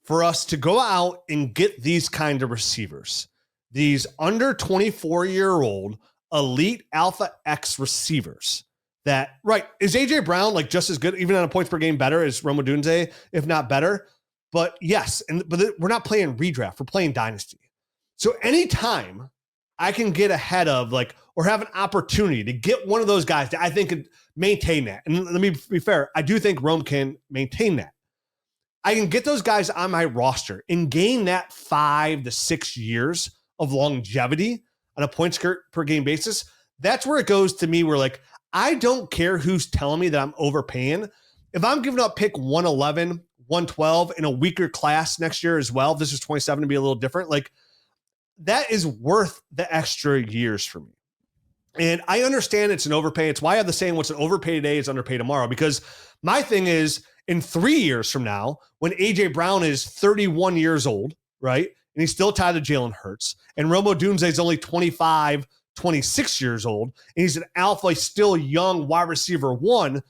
for us to go out and get these kind of receivers, these under 24-year-old elite alpha X receivers. That, right, is AJ Brown like just as good, even on a points per game better as Rome Odunze, if not better? But yes, but we're not playing redraft, we're playing Dynasty. So anytime I can get ahead of or have an opportunity to get one of those guys that I think could maintain that. And let me be fair, I do think Rome can maintain that. I can get those guys on my roster and gain that 5 to 6 years of longevity on a points per game basis. That's where it goes to me where I don't care who's telling me that I'm overpaying. If I'm giving up pick 111, 112 in a weaker class next year as well, if this is 27 to be a little different, that is worth the extra years for me. And I understand it's an overpay. It's why I have the saying, what's an overpay today is underpay tomorrow. Because my thing is, in 3 years from now, when AJ Brown is 31 years old, right? And he's still tied to Jalen Hurts. And Rome Odunze is only 25, 26 years old. And he's an alpha, still young wide receiver 1.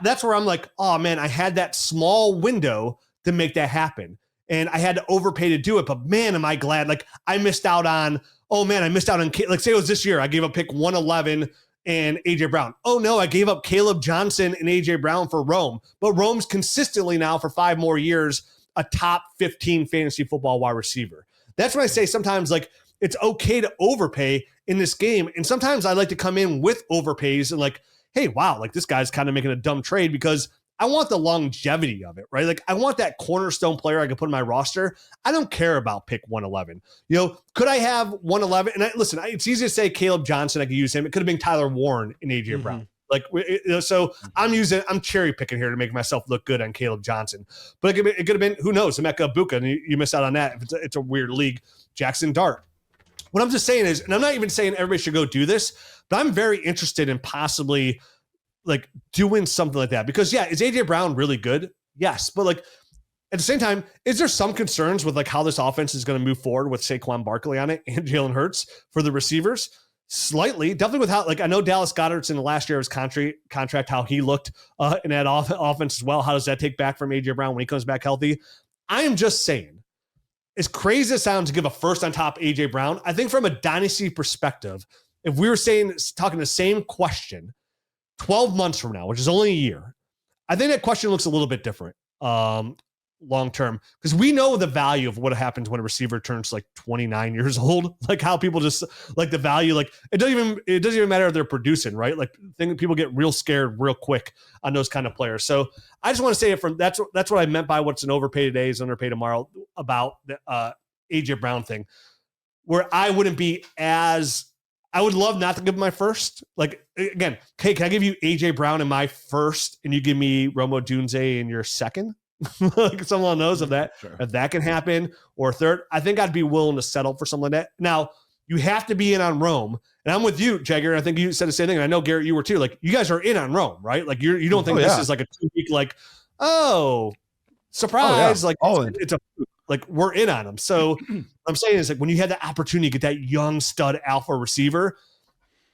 That's where I'm oh man, I had that small window to make that happen. And I had to overpay to do it. But man, am I glad. I missed out on, say it was this year, I gave up pick 111 and AJ Brown. Oh no, I gave up Caleb Johnson and AJ Brown for Rome. But Rome's consistently now for 5 more years, a top 15 fantasy football wide receiver. That's when I say sometimes it's okay to overpay in this game. And sometimes I like to come in with overpays and hey, wow, this guy's kind of making a dumb trade because I want the longevity of it, right? I want that cornerstone player I can put in my roster. I don't care about pick 111. Could I have 111? And listen, it's easy to say Caleb Johnson, I could use him. It could have been Tyler Warren and AJ Brown. So I'm cherry picking here to make myself look good on Caleb Johnson. But it could have been, who knows, Emeka Buka, and you missed out on that. If it's a weird league, Jackson Dart. What I'm just saying is, and I'm not even saying everybody should go do this, but I'm very interested in possibly doing something like that. Because yeah, is AJ Brown really good? Yes, but like at the same time, is there some concerns with like how this offense is going to move forward with Saquon Barkley on it and Jalen Hurts for the receivers? Slightly, definitely with how, like, I know Dallas Goedert's in the last year of his contract, how he looked in that offense as well. How does that take back from A.J. Brown when he comes back healthy? I am just saying, as crazy as it sounds to give a first on top A.J. Brown, I think from a dynasty perspective, if we were talking the same question 12 months from now, which is only a year, I think that question looks a little bit different long term, because we know the value of what happens when a receiver turns like 29 years old, like how people just like the value, like it doesn't even matter if they're producing, right? Like people get real scared real quick on those kind of players. So I just want to say it from that's what I meant by what's an overpay today is underpay tomorrow about the AJ Brown thing, where I would love not to give my first. Like, again, hey, can I give you AJ Brown in my first and you give me Rome Odunze in your second? Like someone knows if that can happen, or third. I think I'd be willing to settle for something like that. Now, you have to be in on Rome, and I'm with you, Jagger. I think you said the same thing, and I know Garrett, you were too. Like, you guys are in on Rome, right? Like, you don't think this is like a 2-week, like, surprise, like it's a like we're in on them. So I'm saying is like when you had the opportunity to get that young stud alpha receiver,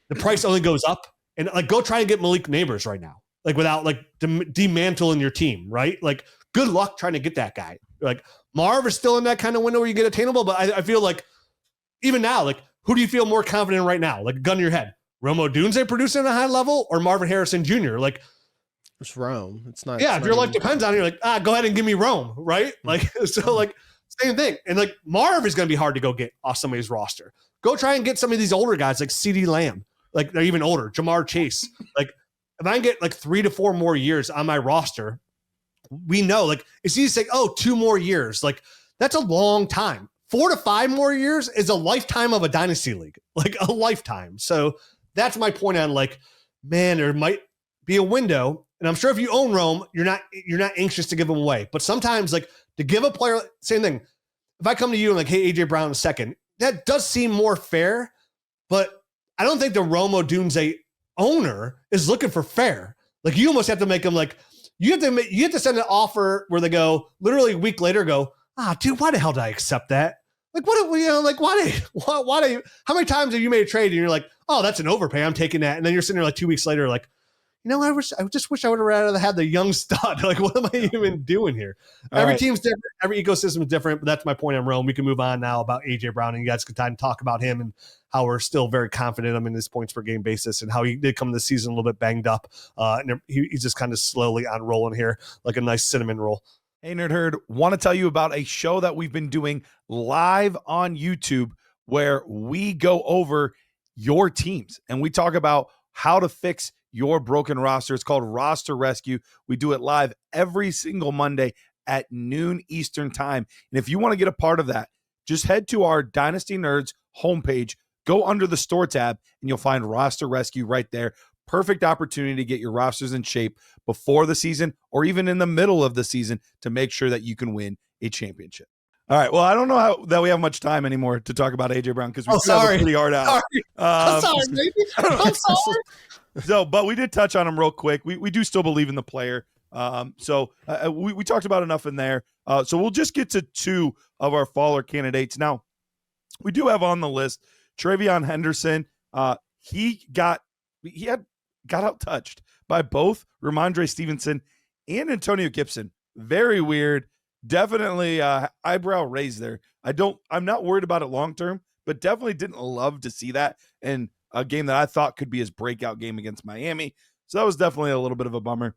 the price only goes up, and like go try and get Malik Neighbors right now, like without like demantling your team, right? Like, good luck trying to get that guy. Like Marv is still in that kind of window where you get attainable, but I feel like even now, like who do you feel more confident in right now? Like gun to your head, Rome Odunze producing at a high level or Marvin Harrison Jr.? Like it's Rome. It's not. Yeah, if your life depends on it, you're like, go ahead and give me Rome, right? Like so, like same thing. And like Marv is going to be hard to go get off somebody's roster. Go try and get some of these older guys like CeeDee Lamb, like they're even older, Jamar Chase. Like if I can get like 3 to 4 more years on my roster. We know, like, it's easy to say, 2 more years. Like, that's a long time. 4 to 5 more years is a lifetime of a dynasty league, like a lifetime. So that's my point on, like, man, there might be a window. And I'm sure if you own Rome, you're not anxious to give them away. But sometimes, like, to give a player, same thing. If I come to you and like, hey, AJ Brown in a second, that does seem more fair. But I don't think the Rome Odunze owner is looking for fair. Like, you almost have to make them like, you have to send an offer where they go literally a week later dude, why the hell did I accept that? Like, why how many times have you made a trade and you're like, oh, that's an overpay, I'm taking that. And then you're sitting there like 2 weeks later, like, I just wish I would have rather had the young stud. Like, what am I even doing here? Every team's different. Every ecosystem is different, but that's my point on Rome. We can move on now about AJ Brown, and you guys can time to talk about him and how we're still very confident in him in his points per game basis and how he did come this season a little bit banged up. And he's just kind of slowly on rolling here like a nice cinnamon roll. Hey, Nerd Herd, want to tell you about a show that we've been doing live on YouTube where we go over your teams and we talk about how to fix your broken roster. It's called Roster Rescue. We do it live every single Monday at noon Eastern time. And if you want to get a part of that, just head to our Dynasty Nerds homepage, go under the store tab, and you'll find Roster Rescue right there. Perfect opportunity to get your rosters in shape before the season or even in the middle of the season to make sure that you can win a championship. All right. Well, I don't know that we have much time anymore to talk about AJ Brown because we have a pretty hard out. I'm sorry, baby. I'm sorry. So, but we did touch on him real quick. We do still believe in the player. So we talked about enough in there. So we'll just get to 2 of our faller candidates. Now, we do have on the list Travion Henderson. He got out touched by both Ramondre Stevenson and Antonio Gibson. Very weird. Definitely eyebrow raised there. I'm not worried about it long term, but definitely didn't love to see that in a game that I thought could be his breakout game against Miami. So that was definitely a little bit of a bummer.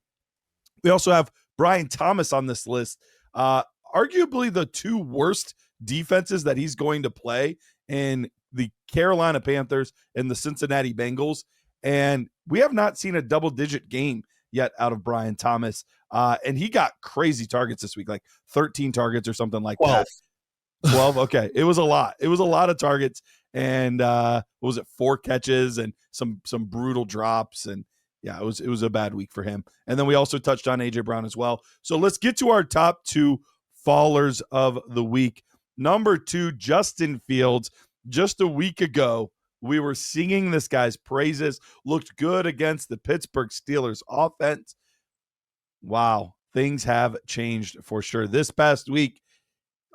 We also have Brian Thomas on this list. Arguably the 2 worst defenses that he's going to play in the Carolina Panthers and the Cincinnati Bengals. And we have not seen a double-digit game yet out of Brian Thomas. And he got crazy targets this week, like 13 targets or something like 12. That. 12. Okay. It was a lot. It was a lot of targets. And what was it? 4 catches and some brutal drops. And yeah, it was a bad week for him. And then we also touched on AJ Brown as well. So let's get to our top 2 fallers of the week. Number 2, Justin Fields. Just a week ago, we were singing this guy's praises. Looked good against the Pittsburgh Steelers offense. Wow. things have changed for sure. This past week,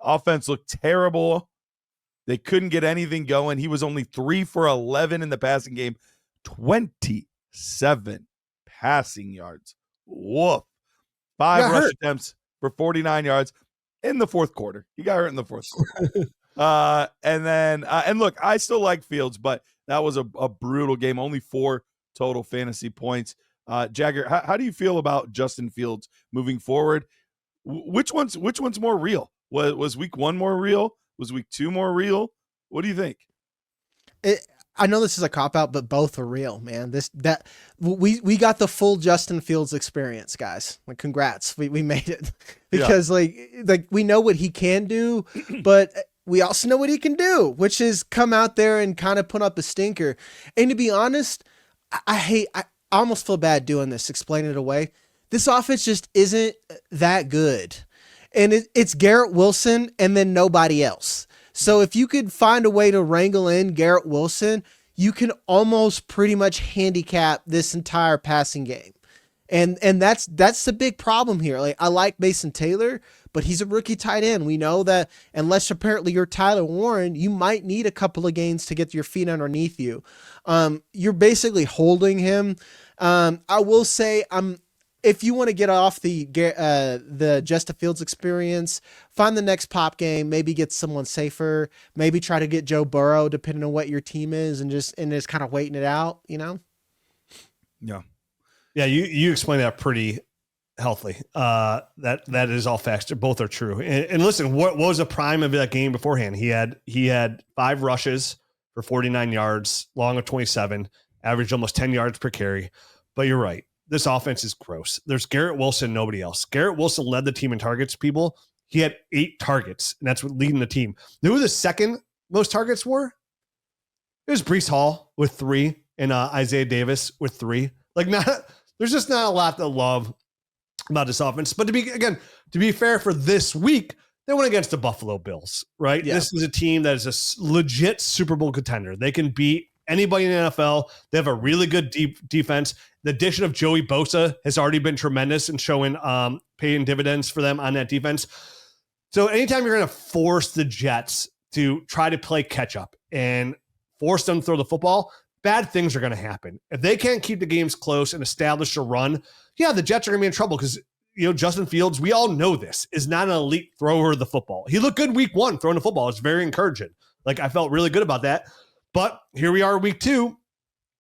offense looked terrible. They couldn't get anything going. He was only 3 for 11 in the passing game, 27 passing yards. Woof. 5 rush attempts for 49 yards in the fourth quarter. He got hurt in the fourth quarter. And look, I still like Fields, but that was a brutal game. Only 4 total fantasy points. Jagger, how do you feel about Justin Fields moving forward? Which one's more real? Was week 1 more real? Was week 2 more real? What do you think? I know this is a cop-out, but both are real, man. We got the full Justin Fields experience, guys. Like, congrats. We made it. Because like we know what he can do, but we also know what he can do, which is come out there and kind of put up a stinker. And to be honest, I almost feel bad doing this, explaining it away. This offense just isn't that good. And it's Garrett Wilson and then nobody else. So if you could find a way to wrangle in Garrett Wilson, you can almost pretty much handicap this entire passing game. And that's the big problem here. Like, I like Mason Taylor, but he's a rookie tight end. We know that unless apparently you're Tyler Warren, you might need a couple of games to get your feet underneath you. You're basically holding him. I will say, if you want to get off the Justin Fields experience, find the next pop game, maybe get someone safer, maybe try to get Joe Burrow, depending on what your team is, and just kind of waiting it out, you know? Yeah. Yeah, you explained that pretty healthily. That is all facts. Both are true. And listen, what was the prime of that game beforehand? He had 5 rushes for 49 yards, long of 27, averaged almost 10 yards per carry. But you're right. This offense is gross. There's Garrett Wilson, nobody else. Garrett Wilson led the team in targets, people. He had 8 targets, and that's what leading the team. You know who the second most targets were? It was Breece Hall with 3 and Isaiah Davis with 3. Like, there's just not a lot to love about this offense. But to be fair, for this week, they went against the Buffalo Bills, right? Yeah. This is a team that is a legit Super Bowl contender. They can beat anybody in the NFL. They have a really good deep defense. The addition of Joey Bosa has already been tremendous and showing paying dividends for them on that defense. So anytime you're going to force the Jets to try to play catch up and force them to throw the football, bad things are going to happen. If they can't keep the games close and establish a run, yeah, the Jets are going to be in trouble because, Justin Fields, we all know this, is not an elite thrower of the football. He looked good week 1 throwing the football. It's very encouraging. Like, I felt really good about that. But here we are week 2.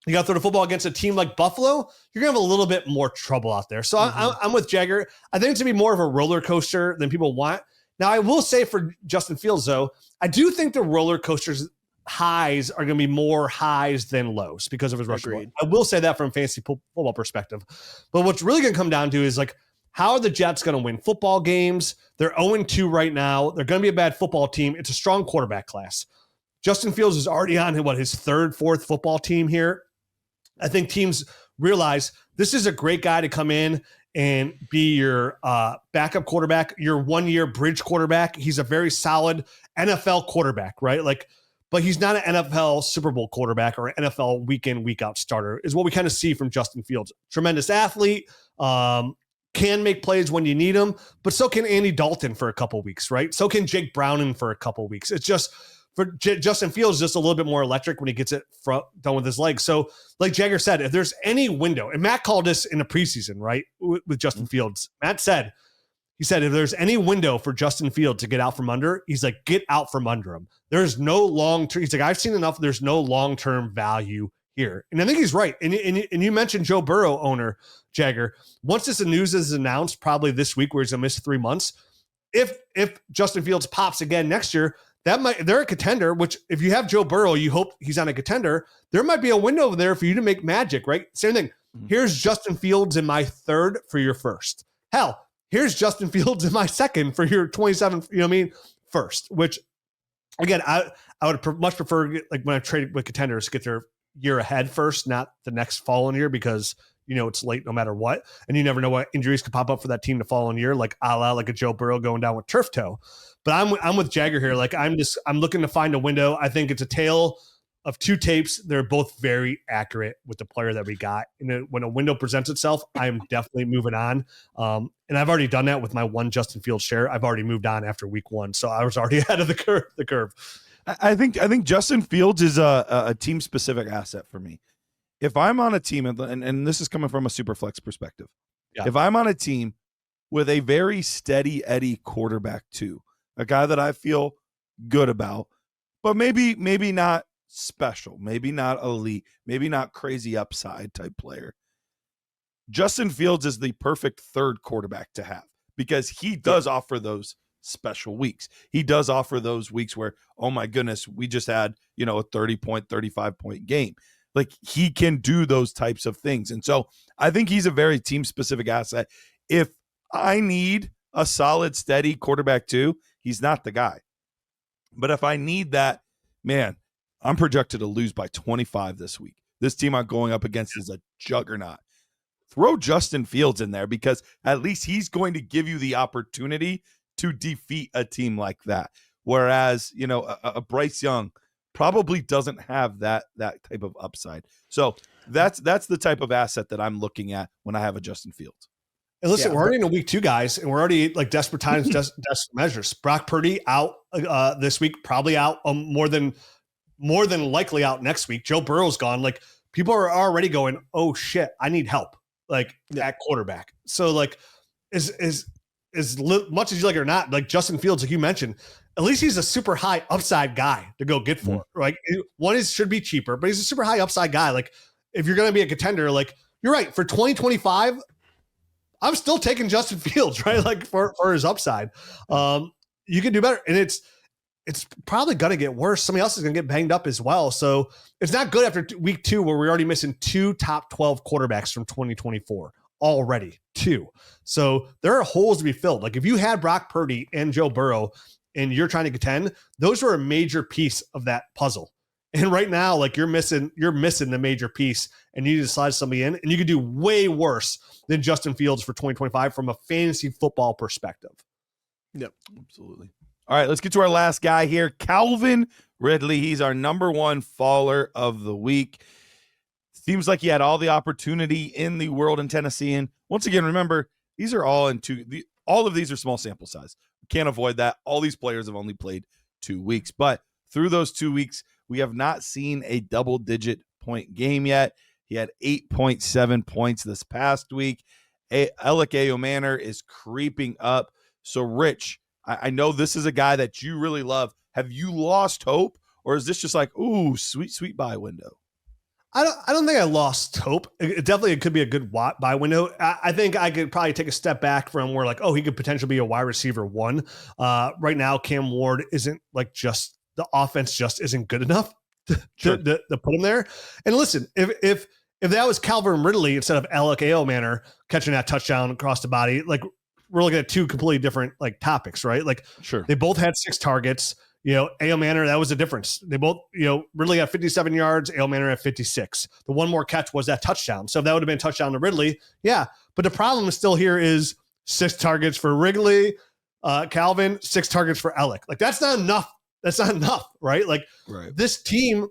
You got to throw the football against a team like Buffalo. You're going to have a little bit more trouble out there. So I'm with Jagger. I think it's going to be more of a roller coaster than people want. Now, I will say for Justin Fields, though, I do think the roller coaster's highs are going to be more highs than lows because of his rushing. I will say that from a fantasy football perspective. But what's really going to come down to is, like, how are the Jets going to win football games? They're 0-2 right now. They're going to be a bad football team. It's a strong quarterback class. Justin Fields is already on his 3rd, 4th football team here. I think teams realize this is a great guy to come in and be your backup quarterback, your 1-year bridge quarterback. He's a very solid NFL quarterback, right? But he's not an NFL Super Bowl quarterback or an NFL week in, week out starter, is what we kind of see from Justin Fields. Tremendous athlete, can make plays when you need him, but so can Andy Dalton for a couple weeks, right? So can Jake Browning for a couple weeks. It's just, for Justin Fields, just a little bit more electric when he gets it done with his legs. So, like Jagger said, if there's any window, and Matt called this in the preseason, right, with Justin Fields, Matt said, if there's any window for Justin Fields to get out from under, he's like, get out from under him. There's no long-term, he's like, I've seen enough. There's no long-term value here. And I think he's right. And you mentioned Joe Burrow owner, Jagger. Once this news is announced, probably this week where he's going to miss 3 months, if Justin Fields pops again next year, they're a contender, which if you have Joe Burrow, you hope he's on a contender. There might be a window over there for you to make magic, right? Same thing. Here's Justin Fields in my 3rd for your 1st. Hell, here's Justin Fields in my 2nd for your 27th, first, which again, I would much prefer, like, when I trade with contenders, get their year ahead first, not the next following year, because it's late no matter what. And you never know what injuries could pop up for that team the following year, like a Joe Burrow going down with turf toe. But I'm with Jagger here. Like, I'm looking to find a window. I think it's a tale of two tapes. They're both very accurate with the player that we got. And when a window presents itself, I'm definitely moving on. And I've already done that with my one Justin Fields share. I've already moved on after week 1. So I was already ahead of the curve. I think Justin Fields is a team specific asset for me. If I'm on a team, and this is coming from a Superflex perspective, if I'm on a team with a very steady Eddie quarterback too, a guy that I feel good about, but maybe not special, maybe not elite, maybe not crazy upside type player, Justin Fields is the perfect third quarterback to have because he does offer those special weeks. He does offer those weeks where, oh my goodness, we just had, a 30-point, 35-point game. Like he can do those types of things. And so I think he's a very team specific asset. If I need a solid, steady quarterback too, he's not the guy. But if I need that, man, I'm projected to lose by 25 this week. This team I'm going up against is a juggernaut. Throw Justin Fields in there because at least he's going to give you the opportunity to defeat a team like that. Whereas, a Bryce Young probably doesn't have that type of upside. So that's the type of asset that I'm looking at when I have a Justin Fields. And listen, we're already in a week 2, guys, and we're already like desperate times, desperate measures. Brock Purdy out this week, probably out more than likely out next week. Joe Burrow's gone. Like people are already going, oh shit, I need help. Like at quarterback. So like as much as you like it or not, like Justin Fields, like you mentioned, at least he's a super high upside guy to go get for. Right? One should be cheaper, but he's a super high upside guy. Like if you're going to be a contender, like you're right for 2025. I'm still taking Justin Fields, right? Like for his upside. You can do better. And it's probably going to get worse. Somebody else is going to get banged up as well. So it's not good after week 2 where we're already missing 2 top 12 quarterbacks from 2024 already. 2. So there are holes to be filled. Like if you had Brock Purdy and Joe Burrow and you're trying to contend, those were a major piece of that puzzle. And right now, like you're missing the major piece and you need to slide somebody in and you could do way worse than Justin Fields for 2025 from a fantasy football perspective. Yep, absolutely. All right, let's get to our last guy here, Calvin Ridley. He's our number 1 faller of the week. Seems like he had all the opportunity in the world in Tennessee. And once again, remember, these are all all of these are small sample size. We can't avoid that. All these players have only played 2 weeks. But through those 2 weeks, we have not seen a double-digit point game yet. He had 8.7 points this past week. Alec Manor is creeping up. So, Rich, I know this is a guy that you really love. Have you lost hope, or is this just like, ooh, sweet buy window? I don't think I lost hope. It could be a good buy window. I think I could probably take a step back from where like, oh, he could potentially be a wide receiver 1. Right now, Cam Ward isn't like just the offense just isn't good enough to put him there. And listen, if that was Calvin Ridley instead of Alec Manor catching that touchdown across the body, like we're looking at 2 completely different like topics, right? Like sure, they both had 6 targets. Manor, that was the difference. They both, Ridley had 57 yards, Manor had 56. The one more catch was that touchdown. So if that would have been a touchdown to Ridley, yeah. But the problem is still here is 6 targets for Ridley, Calvin, 6 targets for Alec. Like that's not enough. That's not enough, right? Like This team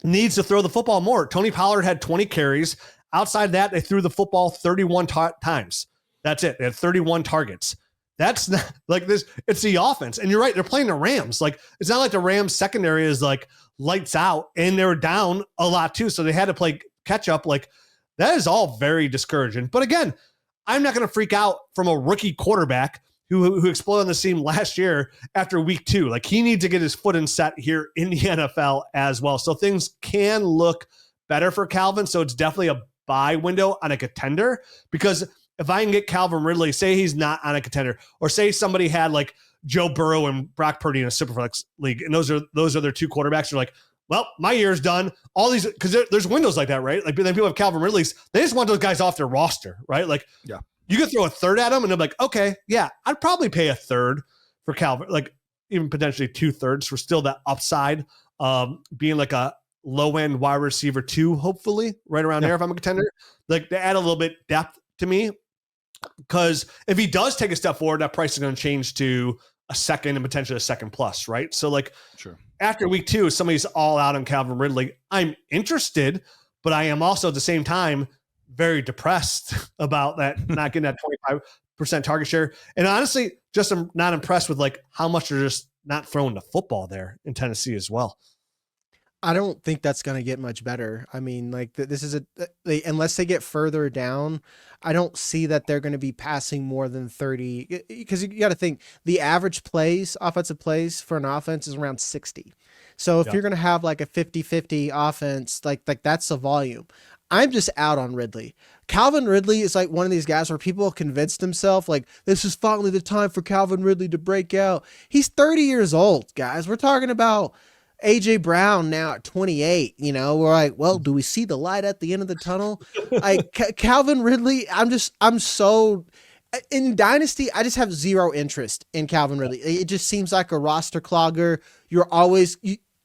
needs to throw the football more. Tony Pollard had 20 carries. Outside that, they threw the football 31 times. That's it. They had 31 targets. That's not like this. It's the offense. And you're right. They're playing the Rams. Like, it's not like the Rams secondary is like lights out and they were down a lot too. So they had to play catch up. Like that is all very discouraging. But again, I'm not going to freak out from a rookie quarterback who exploded on the scene last year after week 2. Like he needs to get his foot in set here in the NFL as well. So things can look better for Calvin. So it's definitely a buy window on a contender, because if I can get Calvin Ridley, say he's not on a contender, or say somebody had like Joe Burrow and Brock Purdy in a Superflex league, and those are their 2 quarterbacks, are like, well, my year's done. All these, because there's windows like that, right? Like then people have Calvin Ridley's, they just want those guys off their roster, right? Like, yeah, you could throw a third at them, and they're like, okay, yeah, I'd probably pay a third for Calvin, like even potentially 2/3 for still that upside, being like a low end wide receiver 2, hopefully right around there if I'm a contender. Like they add a little bit depth to me. Because if he does take a step forward, that price is going to change to a second and potentially a second plus, right? So like Sure. after week 2, somebody's all out on Calvin Ridley. I'm interested, but I am also at the same time very depressed about that not getting that 25% target share. And honestly, just I'm not impressed with like how much they're just not throwing the football there in Tennessee as well. I don't think that's going to get much better. I mean, like this is unless they get further down, I don't see that they're going to be passing more than 30, because you got to think the average offensive plays for an offense is around 60. So if you're going to have like a 50-50 offense, like that's the volume. I'm just out on Ridley. Calvin Ridley is like one of these guys where people convinced themselves like this is finally the time for Calvin Ridley to break out. He's 30 years old, guys. We're talking about AJ Brown now at 28, we're like, well, do we see the light at the end of the tunnel? Like Calvin Ridley, I'm so in Dynasty, I just have zero interest in Calvin Ridley. It just seems like a roster clogger. You're always,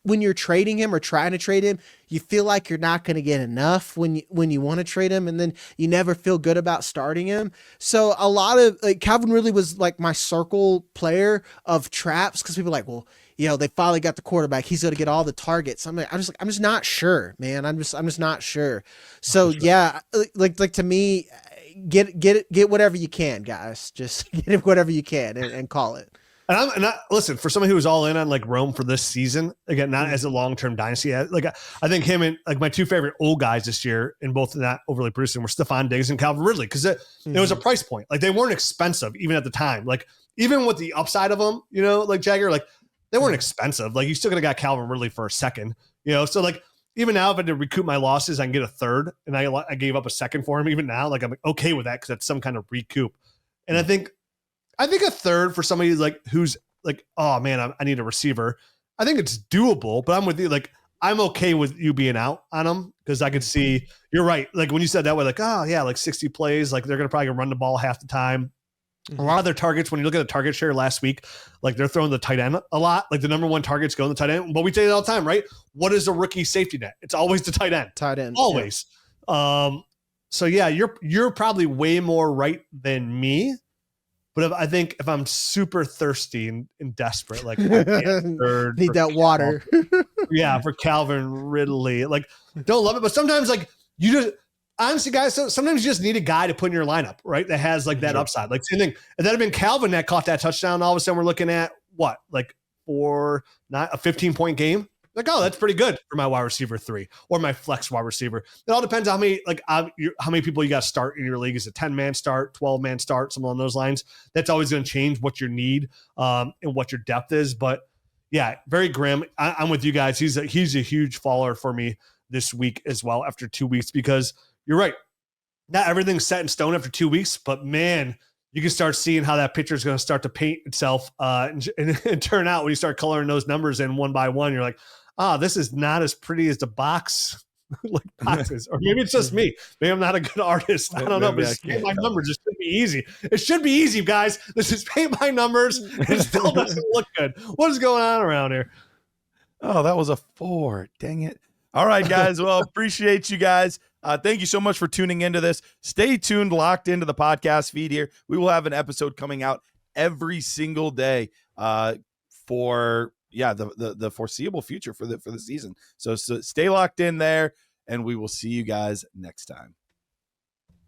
when you're trading him or trying to trade him, you feel like you're not going to get enough when you want to trade him, and then you never feel good about starting him. So a lot of like Calvin Ridley was like my circle player of traps, because people are like, well, they finally got the quarterback. He's going to get all the targets. I'm just not sure, man. I'm just not sure. So yeah, like to me, get whatever you can, guys. Just get whatever you can and call it. And listen, for somebody who was all in on like Rome for this season, again, not as a long-term dynasty, like I think him and like my 2 favorite old guys this year, and both not overly producing, were Stephon Diggs and Calvin Ridley, because it was a price point. Like they weren't expensive even at the time. Like even with the upside of them, like Jagger, like they weren't expensive. Like you still could have got Calvin Ridley for a second, so like even now, if I had to recoup my losses, I can get a third, and I gave up a second for him. Even now, like I'm okay with that because that's some kind of recoup. And I think a third for somebody who's like, oh man, I need a receiver. I think it's doable, but I'm with you. Like I'm okay with you being out on them, because I could see you're right. Like when you said that way, like, oh yeah, like 60 plays, like they're gonna probably run the ball half the time. A lot of their targets, when you look at the target share last week, like they're throwing the tight end a lot. Like the number 1 targets go in the tight end. But we say it all the time, right? What is a rookie safety net? It's always the tight end. Always. Yeah. So yeah, you're probably way more right than me. But I think if I'm super thirsty and desperate, like I need that water. For Calvin Ridley, like don't love it, but sometimes like you just. Honestly, guys, sometimes you just need a guy to put in your lineup, right? That has like that upside. Like same thing. If that had been Calvin that caught that touchdown, all of a sudden we're looking at what, like a 15-point game? Like, oh, that's pretty good for my wide receiver 3 or my flex wide receiver. It all depends on how many people you got to start in your league. Is it 10-man start, 12-man start, something along those lines? That's always going to change what your need and what your depth is. But yeah, very grim. I'm with you guys. He's a huge faller for me this week as well after 2 weeks, because you're right. Not everything's set in stone after 2 weeks, but man, you can start seeing how that picture is going to start to paint itself and turn out when you start coloring those numbers in one by one. You're like, this is not as pretty as the box like boxes. Or maybe it's just me. Maybe I'm not a good artist. I don't know, but just paint my numbers. It should be easy. It should be easy, guys. Let's just paint my numbers. It still doesn't look good. What is going on around here? Oh, that was a 4. Dang it. All right, guys. Well, appreciate you guys. Thank you so much for tuning into this. Stay tuned, locked into the podcast feed here. We will have an episode coming out every single day for the foreseeable future for the season. So stay locked in there, and we will see you guys next time.